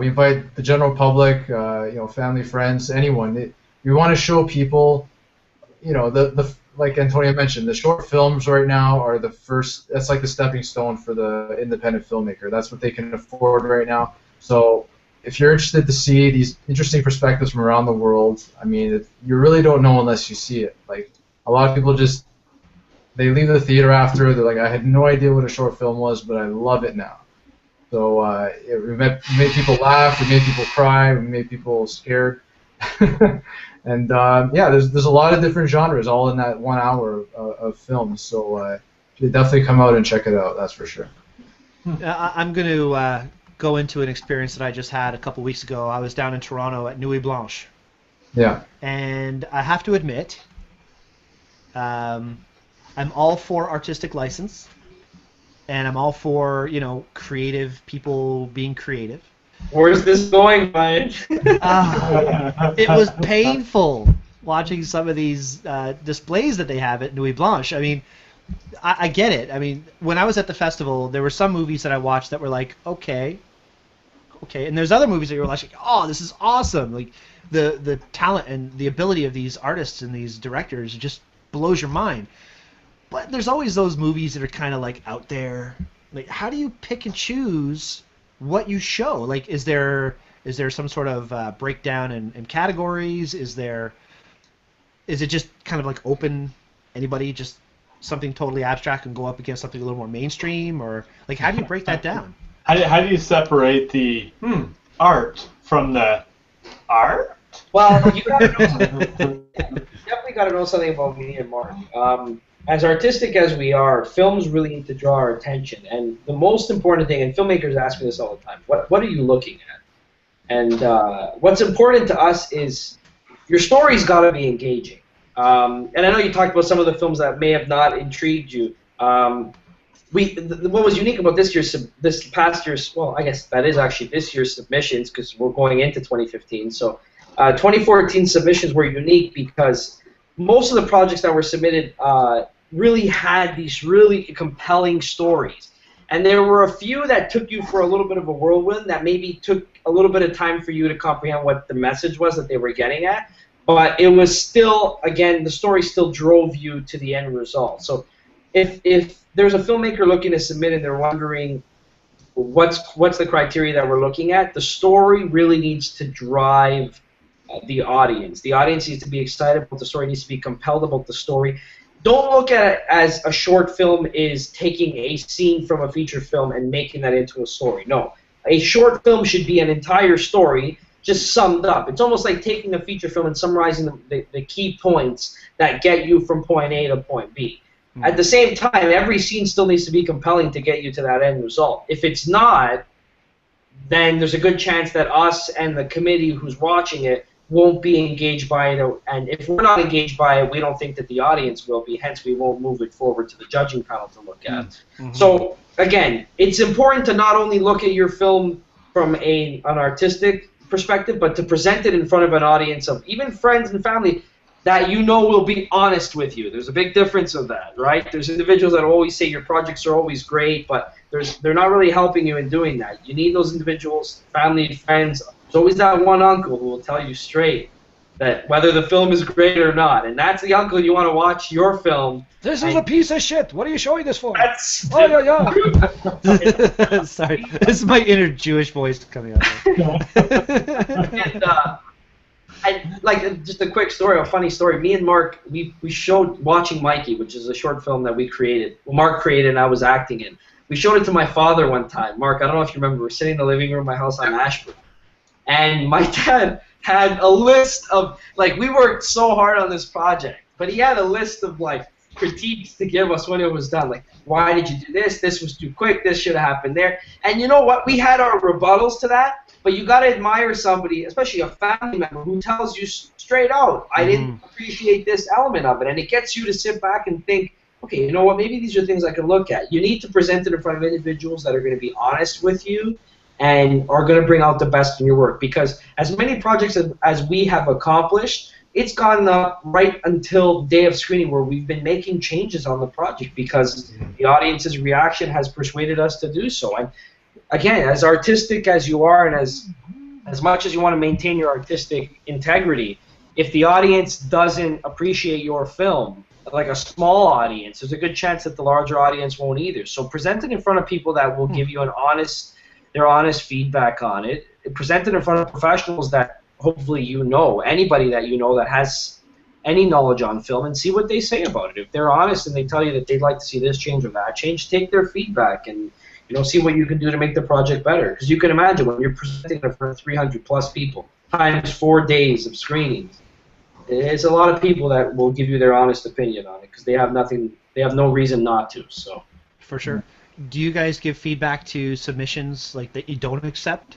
We invite the general public, you know, family, friends, anyone. We want to show people, you know, the like Antonio mentioned, the short films right now are the first. That's like the stepping stone for the independent filmmaker. That's what they can afford right now. So if you're interested to see these interesting perspectives from around the world, I mean, you really don't know unless you see it. Like a lot of people just, they leave the theater after. They're like, I had no idea what a short film was, but I love it now. So we made people laugh, we made people cry, we made people scared, and yeah, there's a lot of different genres all in that 1 hour of film. So you definitely come out and check it out. That's for sure. I'm going to go into an experience that I just had a couple weeks ago. I was down in Toronto at Nuit Blanche. Yeah. And I have to admit, I'm all for artistic license. And I'm all for, you know, creative people being creative. Where's this going, Ryan? It was painful watching some of these displays that they have at Nuit Blanche. I mean, I get it. I mean, when I was at the festival, there were some movies that I watched that were like, okay, and there's other movies that you were like, oh, this is awesome. Like the talent and the ability of these artists and these directors just blows your mind. But there's always those movies that are kind of like out there. Like, how do you pick and choose what you show? Like, is there some sort of breakdown in categories? Is it just kind of like open, anybody just something totally abstract and go up against something a little more mainstream? Or like, how do you break that down? How do you separate the art from the art? Well, you definitely got to know something about me and Mark. As artistic as we are, films really need to draw our attention. And the most important thing, and filmmakers ask me this all the time, what are you looking at? And what's important to us is your story's got to be engaging. And I know you talked about some of the films that may have not intrigued you. What was unique about this past year's, well, I guess that is actually this year's submissions because we're going into 2015. So 2014 submissions were unique because most of the projects that were submitted really had these really compelling stories. And there were a few that took you for a little bit of a whirlwind that maybe took a little bit of time for you to comprehend what the message was that they were getting at. But it was still, again, the story still drove you to the end result. So if there's a filmmaker looking to submit and they're wondering, what's the criteria that we're looking at? The story really needs to drive the audience. The audience needs to be excited about the story, needs to be compelled about the story. Don't look at it as a short film is taking a scene from a feature film and making that into a story. No. A short film should be an entire story just summed up. It's almost like taking a feature film and summarizing the key points that get you from point A to point B. At the same time, every scene still needs to be compelling to get you to that end result. If it's not, then there's a good chance that us and the committee who's watching it won't be engaged by it, and if we're not engaged by it, we don't think that the audience will be, hence we won't move it forward to the judging panel to look at. Mm-hmm. So, again, it's important to not only look at your film from an artistic perspective, but to present it in front of an audience of even friends and family that you know will be honest with you. There's a big difference of that, right? There's individuals that always say your projects are always great, but they're not really helping you in doing that. You need those individuals, family, friends. There's always that one uncle who will tell you straight that whether the film is great or not, and that's the uncle you want to watch your film. This is a piece of shit. What are you showing this for? That's Sorry, this is my inner Jewish voice coming out. And like just a quick story, a funny story. Me and Mark, we showed Watching Mikey, which is a short film that we created. Well, Mark created and I was acting in. We showed it to my father one time. Mark, I don't know if you remember, we were sitting in the living room of my house on Ashburn. And my dad had a list of, like, we worked so hard on this project, but he had a list of, like, critiques to give us when it was done. Like, why did you do this? This was too quick. This should have happened there. And you know what? We had our rebuttals to that, but you got to admire somebody, especially a family member, who tells you straight out, I didn't appreciate this element of it. And it gets you to sit back and think, okay, you know what? Maybe these are things I can look at. You need to present it in front of individuals that are going to be honest with you and are going to bring out the best in your work. Because as many projects as we have accomplished, it's gotten up right until the day of screening where we've been making changes on the project because the audience's reaction has persuaded us to do so. And again, as artistic as you are and as much as you want to maintain your artistic integrity, if the audience doesn't appreciate your film, like a small audience, there's a good chance that the larger audience won't either. So present it in front of people that will give you their honest feedback on it. Present it in front of professionals that hopefully you know, anybody that you know that has any knowledge on film, and see what they say about it. If they're honest and they tell you that they'd like to see this change or that change, take their feedback and see what you can do to make the project better. Because you can imagine when you're presenting it in front of 300 plus people times 4 days of screenings, there's a lot of people that will give you their honest opinion on it because they have no reason not to. So for sure. Do you guys give feedback to submissions like that you don't accept?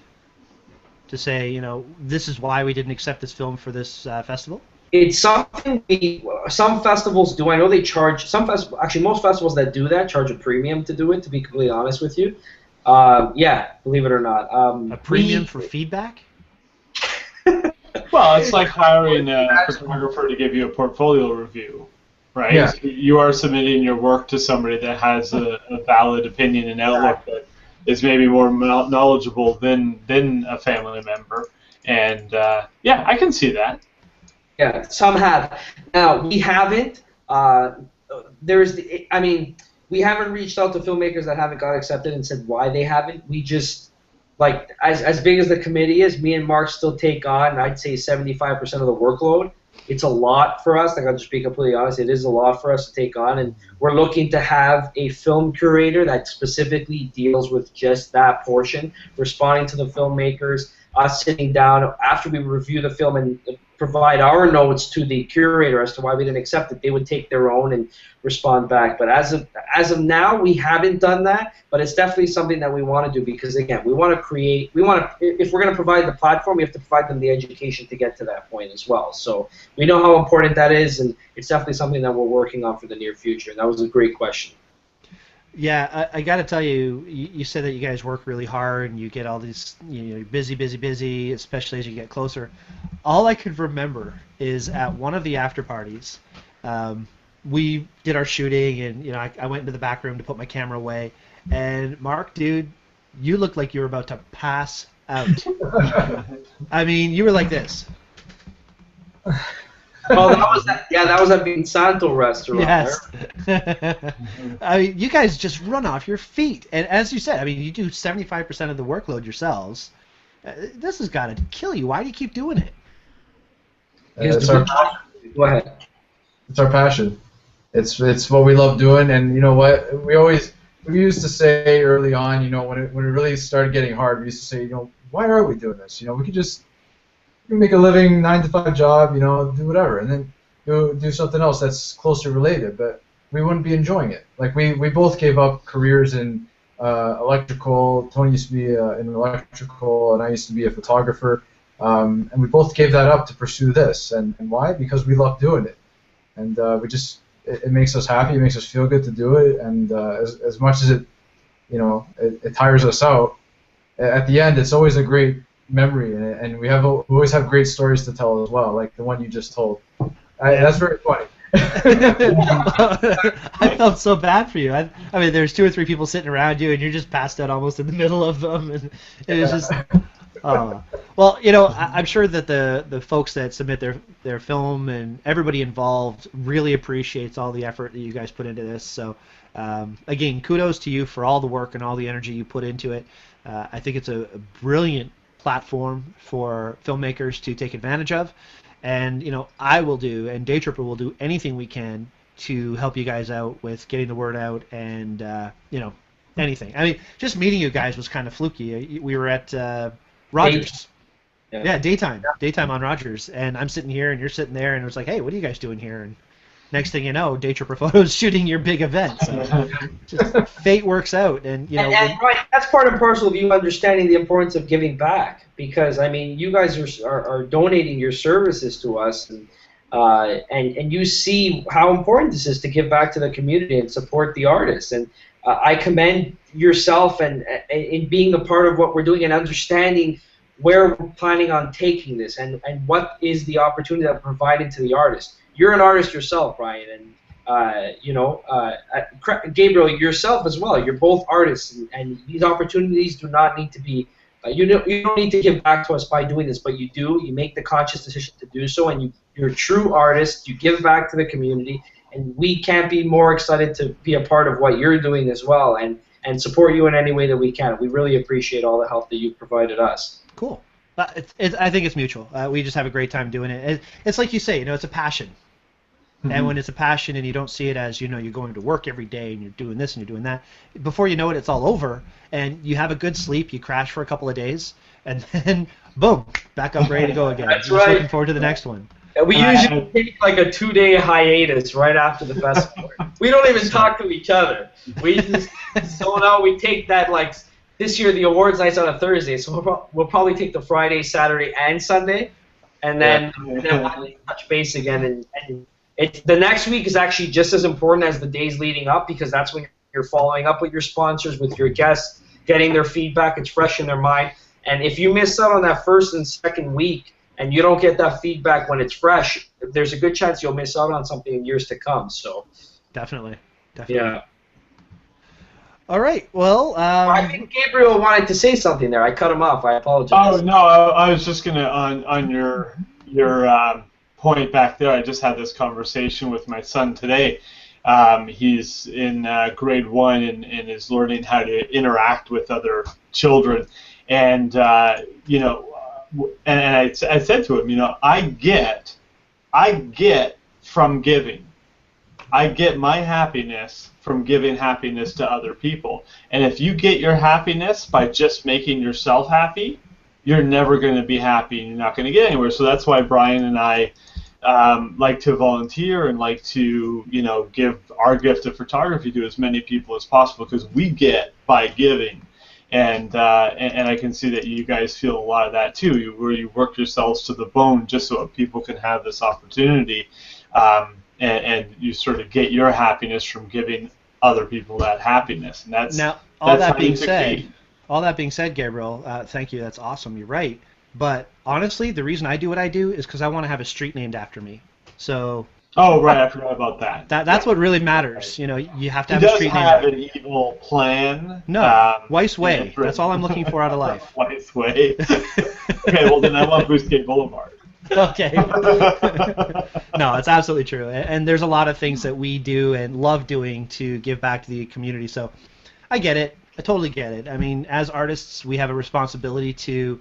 To say, this is why we didn't accept this film for this festival? It's something some festivals do. I know they charge, actually most festivals that do that charge a premium to do it, to be completely honest with you. Yeah, believe it or not. A premium for feedback? Well, it's like hiring a photographer to give you a portfolio review, right? Yeah. So you are submitting your work to somebody that has a valid opinion and outlook that is maybe more knowledgeable than a family member. And, yeah, I can see that. Yeah, some have. Now, we haven't. We haven't reached out to filmmakers that haven't got accepted and said why they haven't. We just, like, as big as the committee is, me and Mark still take on, I'd say, 75% of the workload. It's a lot for us. Like, I'll just be completely honest. It is a lot for us to take on, and we're looking to have a film curator that specifically deals with just that portion, responding to the filmmakers, us sitting down after we review the film and provide our notes to the curator as to why we didn't accept it. They would take their own and respond back. But as of now, we haven't done that. But it's definitely something that we want to do because, again, we want to create. If we're going to provide the platform, we have to provide them the education to get to that point as well. So we know how important that is, and it's definitely something that we're working on for the near future. And that was a great question. Yeah, I got to tell you, you said that you guys work really hard and you get all these, you're busy, especially as you get closer. All I could remember is at one of the after parties, we did our shooting and, I went into the back room to put my camera away. And Mark, dude, you looked like you were about to pass out. I mean, you were like this. Oh, that was at Vinsanto restaurant. Yes. I mean, you guys just run off your feet, and as you said, I mean, you do 75% of the workload yourselves. This has got to kill you. Why do you keep doing it? It's our passion. Go ahead. It's our passion. It's what we love doing, and you know what? We used to say early on, you know, when it really started getting hard, we used to say, you know, why are we doing this? You know, we could make a living 9-to-5 job, you know, do whatever, and then do something else that's closely related, but we wouldn't be enjoying it. Like we both gave up careers in electrical. Tony used to be in electrical, and I used to be a photographer, and we both gave that up to pursue this. And why? Because we love doing it, and it makes us happy. It makes us feel good to do it, and as much as it, you know, it tires us out, at the end, it's always a great memory, and we always have great stories to tell as well, like the one you just told. That's very funny. I felt so bad for you. I mean, there's 2 or 3 people sitting around you, and you're just passed out almost in the middle of them, and it was just. Well, you know, I'm sure that the folks that submit their film and everybody involved really appreciates all the effort that you guys put into this. So, again, kudos to you for all the work and all the energy you put into it. I think it's a brilliant platform for filmmakers to take advantage of. And, you know, I will do, and Daytripper will do anything we can to help you guys out with getting the word out and, you know, anything. I mean, just meeting you guys was kind of fluky. We were at Rogers. Yeah, daytime on Rogers. And I'm sitting here and you're sitting there, and it was like, hey, what are you guys doing here? And next thing you know, Daytripper Photo is shooting your big event. So just fate works out. And, you know, and right, that's part and parcel of you understanding the importance of giving back. Because, I mean, you guys are donating your services to us, and you see how important this is to give back to the community and support the artists. And I commend yourself and in being a part of what we're doing and understanding where we're planning on taking this and what is the opportunity that we're providing to the artist. You're an artist yourself, Brian, and you know, Gabriel, yourself as well. You're both artists, and these opportunities do not need to be. You don't need to give back to us by doing this, but you do. You make the conscious decision to do so, and you're a true artist. You give back to the community, and we can't be more excited to be a part of what you're doing as well, and support you in any way that we can. We really appreciate all the help that you've provided us. Cool. I think it's mutual. We just have a great time doing it. It's like you say, you know, it's a passion. And when it's a passion and you don't see it as, you know, you're going to work every day and you're doing this and you're doing that, before you know it, it's all over, and you have a good sleep, you crash for a couple of days, and then, boom, back up ready to go again. That's Just right. Looking forward to the next one. We usually take like a 2-day hiatus right after the festival. We don't even talk to each other. We just zone out. We take that, like, this year the awards night's on a Thursday, so we'll probably take the Friday, Saturday, and Sunday, and then we'll touch base again. And the next week is actually just as important as the days leading up, because that's when you're following up with your sponsors, with your guests, getting their feedback. It's fresh in their mind. And if you miss out on that first and second week and you don't get that feedback when it's fresh, there's a good chance you'll miss out on something in years to come. So Definitely. yeah. All right. Well, I think Gabriel wanted to say something there. I cut him off. I apologize. Oh no, I was just gonna on your point back there. I just had this conversation with my son today. He's in grade 1 and is learning how to interact with other children. And you know, and I said to him, you know, I get from giving. I get my happiness from giving happiness to other people. And if you get your happiness by just making yourself happy, you're never going to be happy and you're not going to get anywhere. So that's why Brian and I like to volunteer and like to, you know, give our gift of photography to as many people as possible, because we get by giving. And I can see that you guys feel a lot of that too, where you work yourselves to the bone just so that people can have this opportunity. And you sort of get your happiness from giving other people that happiness, and that's now. All that's that being said, Gabriel, thank you. That's awesome. You're right. But honestly, the reason I do what I do is because I want to have a street named after me. So. Oh right, I forgot about that. That's what really matters. You know, you have to have he a street does name. have an evil plan. No, Weiss Way. That's all I'm looking for out of life. Weiss Way. Okay, well then I want Bousquet Boulevard. Okay. No, it's absolutely true. And there's a lot of things that we do and love doing to give back to the community. So I get it. I totally get it. I mean, as artists, we have a responsibility to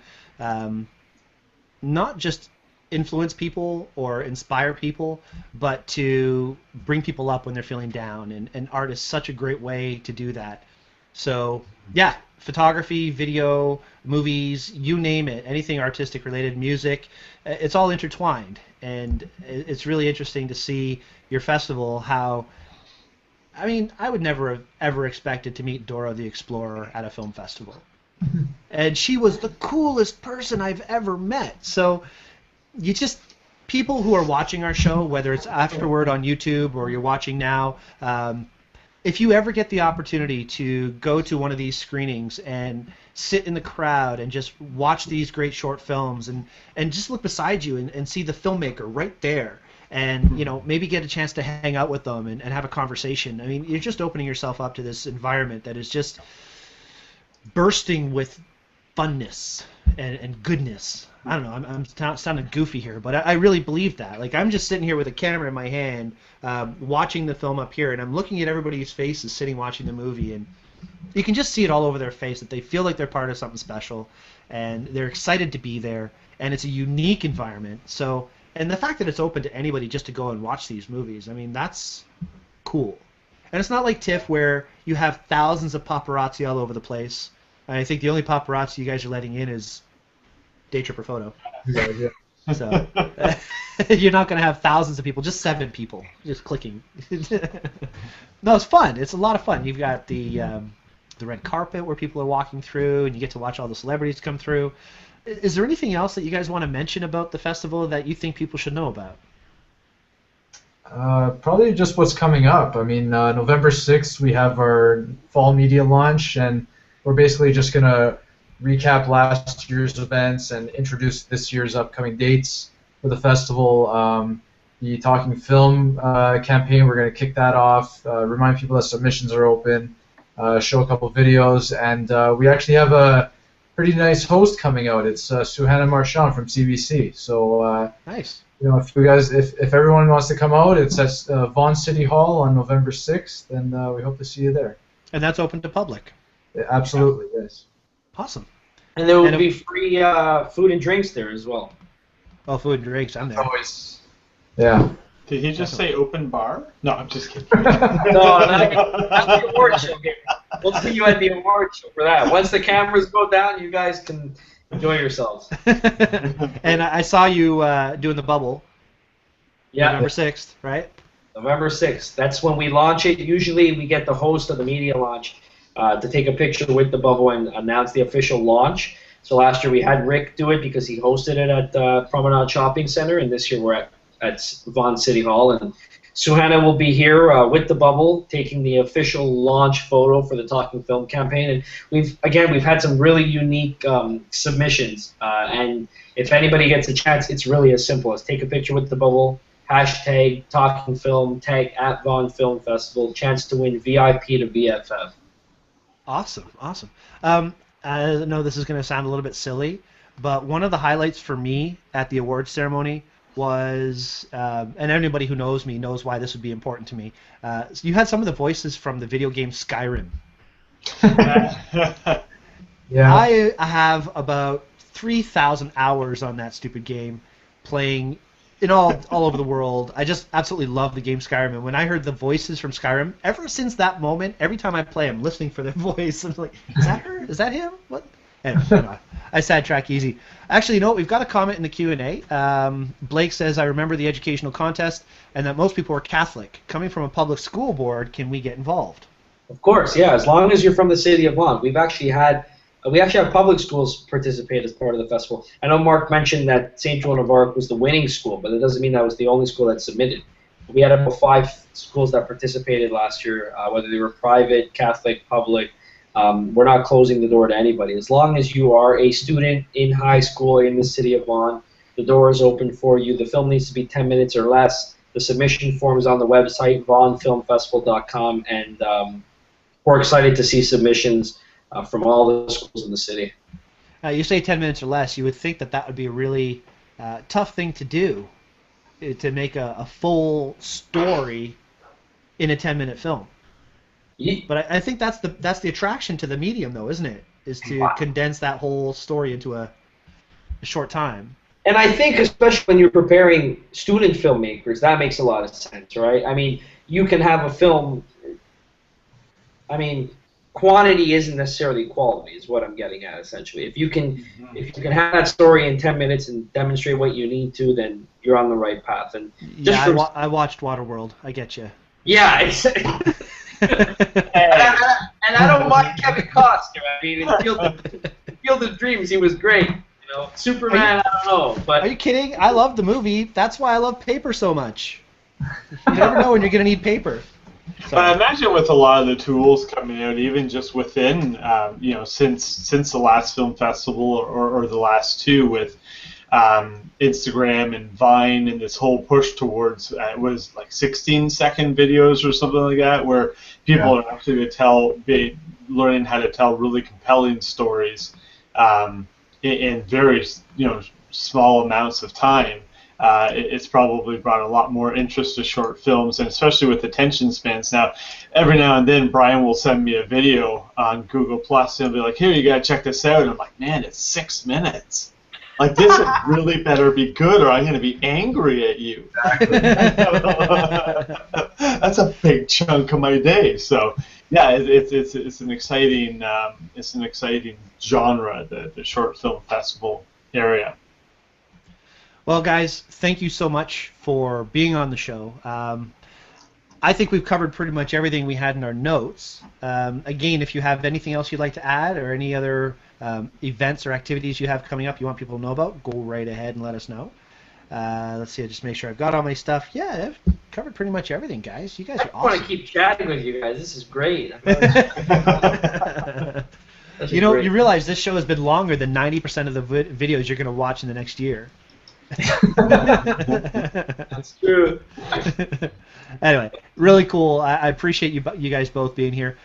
not just influence people or inspire people, but to bring people up when they're feeling down. And art is such a great way to do that. So, yeah, photography, video, movies, you name it, anything artistic related, music, it's all intertwined. And it's really interesting to see your festival, how, I mean, I would never have ever expected to meet Dora the Explorer at a film festival. And she was the coolest person I've ever met. So you just, people who are watching our show, whether it's afterward on YouTube or you're watching now, if you ever get the opportunity to go to one of these screenings and sit in the crowd and just watch these great short films and just look beside you and see the filmmaker right there and, you know, maybe get a chance to hang out with them and have a conversation. I mean, you're just opening yourself up to this environment that is just bursting with funness and goodness. I don't know, I'm sounding goofy here, but I really believe that. Like, I'm just sitting here with a camera in my hand, watching the film up here, and I'm looking at everybody's faces sitting watching the movie, and you can just see it all over their face that they feel like they're part of something special, and they're excited to be there, and it's a unique environment. So, and the fact that it's open to anybody just to go and watch these movies, I mean, that's cool. And it's not like TIFF where you have thousands of paparazzi all over the place. I think the only paparazzi you guys are letting in is Daytripper Photo. Yeah. So you're not going to have thousands of people, just 7 people just clicking. No, it's fun. It's a lot of fun. You've got the red carpet where people are walking through, and you get to watch all the celebrities come through. Is there anything else that you guys want to mention about the festival that you think people should know about? Probably just what's coming up. I mean, November 6th, we have our fall media launch, and we're basically just going to recap last year's events and introduce this year's upcoming dates for the festival. The Talking Film campaign, we're going to kick that off, remind people that submissions are open, show a couple videos, and we actually have a pretty nice host coming out. It's Suhanna Marchand from CBC. So Nice. you know, if you guys, if everyone wants to come out, it's at Vaughan City Hall on November 6th, and we hope to see you there. And that's open to public. Yeah, absolutely, yes. Awesome. And there will be free food and drinks there as well. Oh, food and drinks. I'm there. Always. Yeah. Did he just say open bar? No, I'm just kidding. No, not the award show. We'll see you at the award show for that. Once the cameras go down, you guys can enjoy yourselves. And I saw you doing the bubble. Yeah. November 6th, right? November 6th. That's when we launch it. Usually we get the host of the media launch to take a picture with the bubble and announce the official launch. So last year we had Rick do it because he hosted it at Promenade Shopping Center, and this year we're at Vaughan City Hall. And Suhanna will be here with the bubble taking the official launch photo for the Talking Film campaign. And we've had some really unique submissions. And if anybody gets a chance, it's really as simple as take a picture with the bubble, hashtag Talking Film, tag at Vaughan Film Festival, chance to win VIP to BFF. Awesome, awesome. I know this is going to sound a little bit silly, but one of the highlights for me at the awards ceremony was, and anybody who knows me knows why this would be important to me, you had some of the voices from the video game Skyrim. Yeah. I have about 3,000 hours on that stupid game, playing in all over the world. I just absolutely love the game Skyrim, and when I heard the voices from Skyrim, ever since that moment, every time I play, I'm listening for their voice. I'm like, is that her? Is that him? What? Anyway, I sidetrack easy. Actually, you know what? We've got a comment in the Q&A. Blake says, I remember the educational contest, and that most people are Catholic. Coming from a public school board, can we get involved? Of course, yeah. As long as you're from the city of Vaughan. We actually have public schools participate as part of the festival. I know Mark mentioned that St. Joan of Arc was the winning school, but it doesn't mean that was the only school that submitted. We had about 5 schools that participated last year, whether they were private, Catholic, public. We're not closing the door to anybody. As long as you are a student in high school in the city of Vaughan, the door is open for you. The film needs to be 10 minutes or less. The submission form is on the website, vaughanfilmfestival.com, and we're excited to see submissions from all the schools in the city. You say 10 minutes or less. You would think that that would be a really tough thing to do, to make a full story in a 10-minute film. But I think that's the attraction to the medium, though, isn't it? Is to condense that whole story into a short time. And I think especially when you're preparing student filmmakers, that makes a lot of sense, right? I mean, you can have a film. I mean, quantity isn't necessarily quality, is what I'm getting at essentially. If you can have that story in 10 minutes and demonstrate what you need to, then you're on the right path. And I watched Waterworld. I get you. Yeah, and I don't mind Kevin Costner. I mean, in Field of Dreams, he was great. You know, Superman, I don't know. But are you kidding? I love the movie. That's why I love paper so much. You never know when you're going to need paper. So. But I imagine with a lot of the tools coming out, even just within, since the last film festival or the last two, with Instagram and Vine and this whole push towards it was like 16-second videos or something like that, where people are actually learning how to tell really compelling stories in very small amounts of time. It's probably brought a lot more interest to short films, and especially with attention spans. Now, every now and then, Brian will send me a video on Google Plus, and he'll be like, "Here, you gotta check this out." And I'm like, "Man, it's 6 minutes. Like, this really better be good, or I'm gonna be angry at you." That's a big chunk of my day. So, yeah, it's an exciting genre, the short film festival area. Well, guys, thank you so much for being on the show. I think we've covered pretty much everything we had in our notes. Again, if you have anything else you'd like to add or any other events or activities you have coming up you want people to know about, go right ahead and let us know. Let's see, I'll just make sure I've got all my stuff. Yeah, I've covered pretty much everything, guys. You guys are awesome. I want to keep chatting with you guys. This is great. You know, you realize this show has been longer than 90% of the videos you're going to watch in the next year. That's true. Anyway, really cool. I appreciate you guys both being here.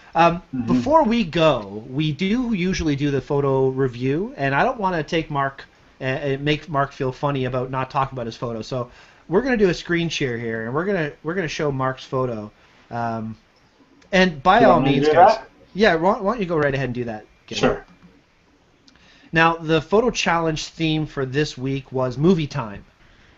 Before we go, we do usually do the photo review, and I don't want to take Mark and make Mark feel funny about not talking about his photo. So we're going to do a screen share here, and we're gonna show Mark's photo. And by all means, guys, yeah, why don't you go right ahead and do that? Sure. Now, the photo challenge theme for this week was movie time.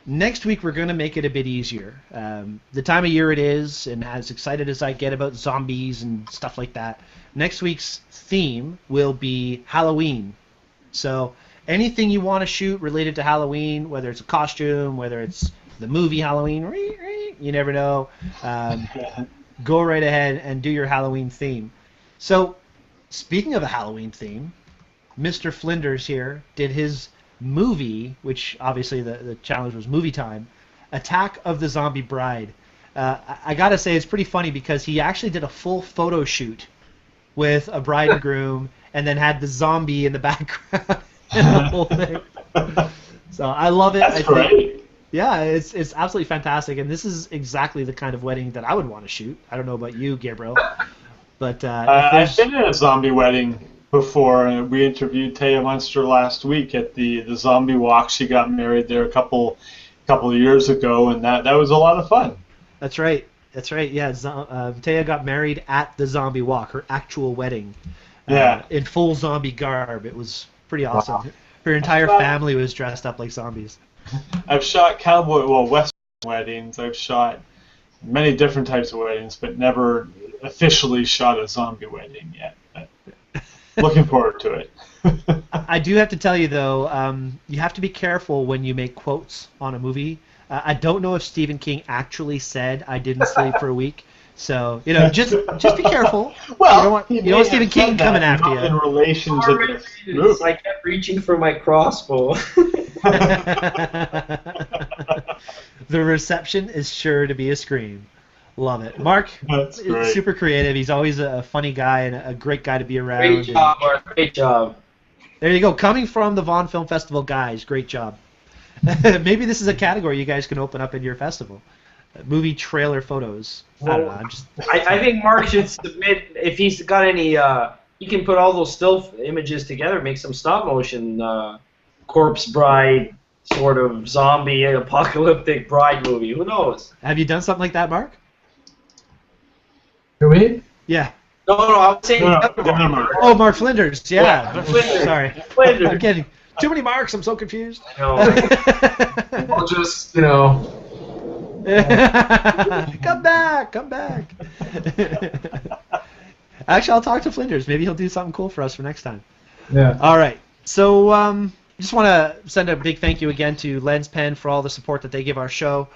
Next week, we're going to make it a bit easier. The time of year it is, and as excited as I get about zombies and stuff like that, next week's theme will be Halloween. So anything you want to shoot related to Halloween, whether it's a costume, whether it's the movie Halloween, you never know, go right ahead and do your Halloween theme. So speaking of a Halloween theme, Mr. Flinders here did his movie, which obviously the challenge was movie time, Attack of the Zombie Bride. I gotta say, it's pretty funny because he actually did a full photo shoot with a bride and groom and then had the zombie in the background and the whole thing. So I love it. That's great. Yeah, it's absolutely fantastic, and this is exactly the kind of wedding that I would want to shoot. I don't know about you, Gabriel, but I've been in a zombie wedding before, and we interviewed Taya Munster last week at the Zombie Walk. She got married there a couple of years ago, and that was a lot of fun. That's right. Yeah, Taya got married at the Zombie Walk, her actual wedding. In full zombie garb. It was pretty awesome. Wow. Her entire family was dressed up like zombies. I've shot Western weddings. I've shot many different types of weddings, but never officially shot a zombie wedding yet. Looking forward to it. I do have to tell you, though, you have to be careful when you make quotes on a movie. I don't know if Stephen King actually said, "I didn't sleep for a week." So, just be careful. Well, you don't want Stephen King coming after you. In relation to this movie. I kept reaching for my crossbow. The reception is sure to be a scream. Love it. Mark, that's great. Super creative. He's always a funny guy and a great guy to be around. Great job, Mark. Great job. There you go. Coming from the Vaughan Film Festival guys, great job. Maybe this is a category you guys can open up in your festival. Movie trailer photos. Well, I don't know. I think Mark should submit, if he's got any, he can put all those still images together, make some stop motion corpse bride sort of zombie apocalyptic bride movie. Who knows? Have you done something like that, Mark? Who, me? Yeah. No, I was saying. Mark. Oh, Mark Flinders. Yeah. Mark Flinders. Sorry. Flinders. I'm kidding. Too many marks. I'm so confused. No. I'll just, you know. Come back. Actually, I'll talk to Flinders. Maybe he'll do something cool for us for next time. Yeah. All right. So just want to send a big thank you again to LensPen for all the support that they give our show.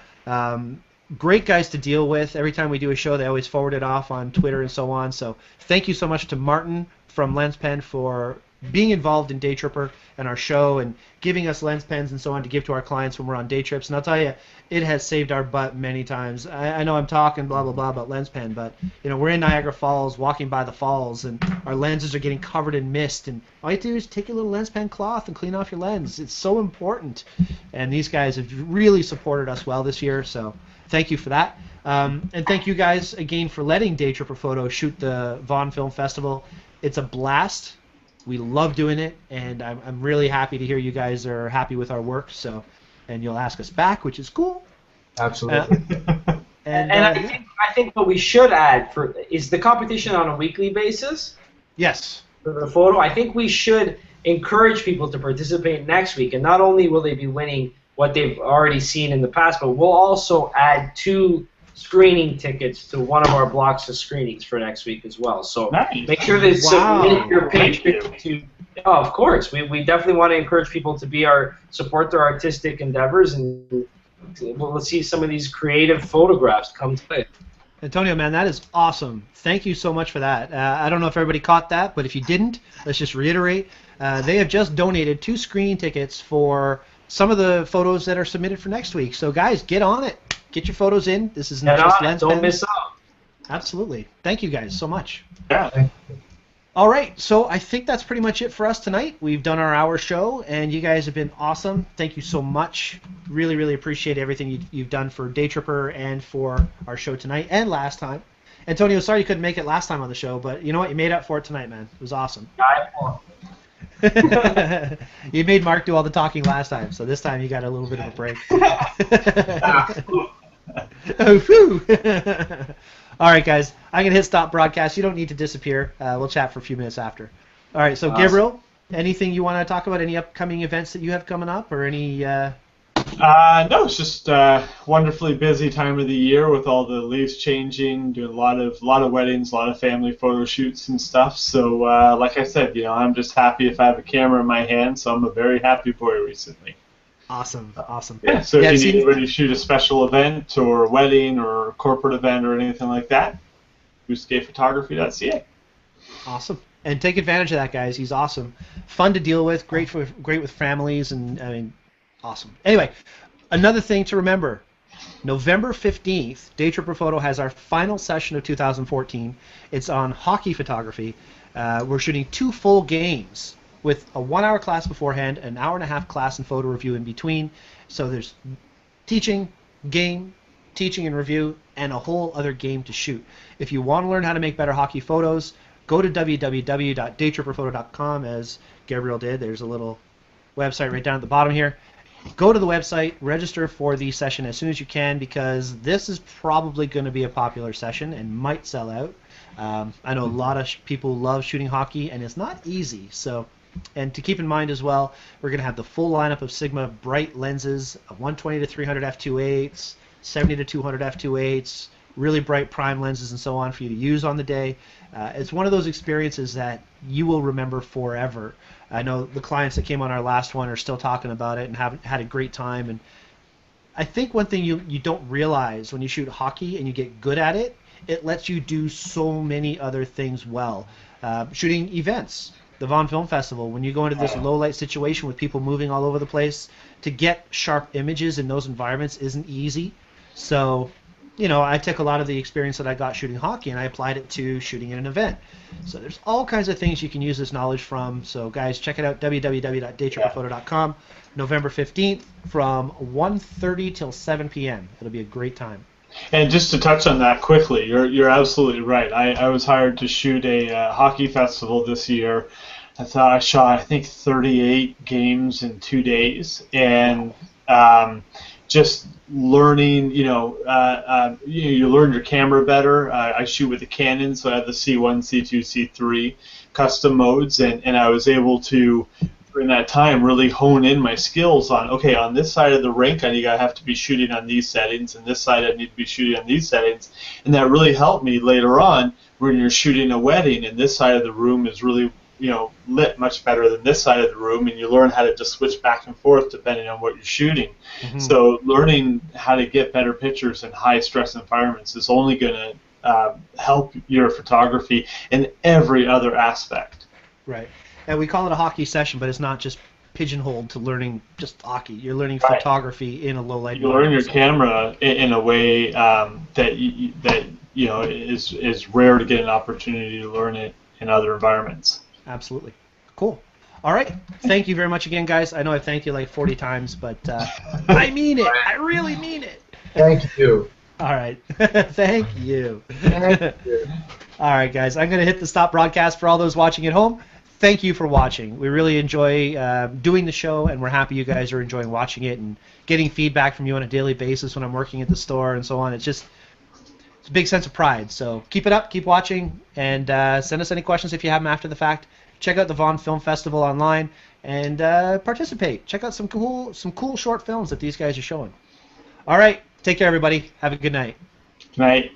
Great guys to deal with. Every time we do a show, they always forward it off on Twitter and so on. So thank you so much to Martin from LensPen for being involved in Daytripper and our show and giving us lens pens and so on to give to our clients when we're on day trips. And I'll tell you, it has saved our butt many times. I know I'm talking blah, blah, blah about lens pen, but we're in Niagara Falls, walking by the falls, and our lenses are getting covered in mist. And all you have to do is take your little lens pen cloth and clean off your lens. It's so important. And these guys have really supported us well this year, so thank you for that. And thank you guys again for letting Daytripper Photo shoot the Vaughan Film Festival. It's a blast. We love doing it, and I'm really happy to hear you guys are happy with our work. So, and you'll ask us back, which is cool. Absolutely. And I think what we should add is the competition on a weekly basis. Yes. For the photo, I think we should encourage people to participate next week, and not only will they be winning what they've already seen in the past, but we'll also add 2 screening tickets to one of our blocks of screenings for next week as well. So nice. Make sure to submit your picture to. Oh, of course, we definitely want to encourage people to support their artistic endeavors, and let's see some of these creative photographs come to life. Antonio, man, that is awesome. Thank you so much for that. I don't know if everybody caught that, but if you didn't, let's just reiterate. They have just donated 2 screening tickets for some of the photos that are submitted for next week. So, guys, get on it. Get your photos in. This is not just lens Don't pens. miss out. Absolutely. Thank you guys so much. Yeah. All right, so I think that's pretty much it for us tonight. We've done our hour show, and you guys have been awesome. Thank you so much. Really, really appreciate everything you've done for Daytripper and for our show tonight and last time. Antonio, sorry you couldn't make it last time on the show, but you know what? You made up for it tonight, man. It was awesome. You made Mark do all the talking last time, so this time you got a little bit of a break. Oh, whew. All right, guys. I'm going to hit stop broadcast. You don't need to disappear. We'll chat for a few minutes after. All right, so awesome. Gabriel, anything you want to talk about? Any upcoming events that you have coming up or any... No, it's just wonderfully busy time of the year with all the leaves changing, doing a lot of weddings, a lot of family photo shoots and stuff. So, like I said, I'm just happy if I have a camera in my hand. So I'm a very happy boy recently. Awesome. Yeah. So if you need anybody to shoot a special event or a wedding or a corporate event or anything like that, boostgatephotography.ca. Awesome. And take advantage of that, guys. He's awesome. Fun to deal with. Great with families, and I mean. Awesome. Anyway, another thing to remember, November 15th, Daytripper Photo has our final session of 2014. It's on hockey photography. We're shooting 2 full games with a 1-hour class beforehand, an hour-and-a-half class and photo review in between. So there's teaching, game, teaching and review, and a whole other game to shoot. If you want to learn how to make better hockey photos, go to www.daytripperphoto.com, as Gabriel did. There's a little website right down at the bottom here. Go to the website, register for the session as soon as you can, because this is probably going to be a popular session and might sell out. I know a lot of people love shooting hockey, and it's not easy. And to keep in mind as well, we're going to have the full lineup of Sigma bright lenses, 120 to 300 f2.8s, 70 to 200 f2.8s, really bright prime lenses and so on for you to use on the day. It's one of those experiences that you will remember forever. I know the clients that came on our last one are still talking about it and have had a great time. And I think one thing you don't realize when you shoot hockey and you get good at it, it lets you do so many other things well. Shooting events, the Vaughan Film Festival, when you go into this low light situation with people moving all over the place, to get sharp images in those environments isn't easy. So, I took a lot of the experience that I got shooting hockey and I applied it to shooting in an event. So there's all kinds of things you can use this knowledge from. So guys, check it out, www.daytripperphoto.com, November 15th from 1:30 till 7 p.m. It'll be a great time. And just to touch on that quickly, you're absolutely right. I was hired to shoot a hockey festival this year. I shot, I think, 38 games in 2 days, and just learning, you learn your camera better. I shoot with a Canon, so I have the C1, C2, C3 custom modes, and I was able to, during that time, really hone in my skills on, okay, on this side of the rink, I have to be shooting on these settings, and this side I need to be shooting on these settings, and that really helped me later on when you're shooting a wedding, and this side of the room is really lit much better than this side of the room, and you learn how to just switch back and forth depending on what you're shooting. Mm-hmm. So learning how to get better pictures in high stress environments is only going to help your photography in every other aspect. Right. And we call it a hockey session, but it's not just pigeonholed to learning just hockey. You're learning photography in a low light. You learn your camera in a way that is rare to get an opportunity to learn it in other environments. Absolutely. Cool. All right. Thank you very much again, guys. I know I've thanked you like 40 times, but I mean it. I really mean it. Thank you. All right. Thank you. Thank you. All right, guys. I'm going to hit the stop broadcast for all those watching at home. Thank you for watching. We really enjoy doing the show, and we're happy you guys are enjoying watching it and getting feedback from you on a daily basis when I'm working at the store and so on. It's a big sense of pride. So keep it up, keep watching, and send us any questions if you have them after the fact. Check out the Vaughan Film Festival online and participate. Check out some cool short films that these guys are showing. All right, take care, everybody. Have a good night. Good night.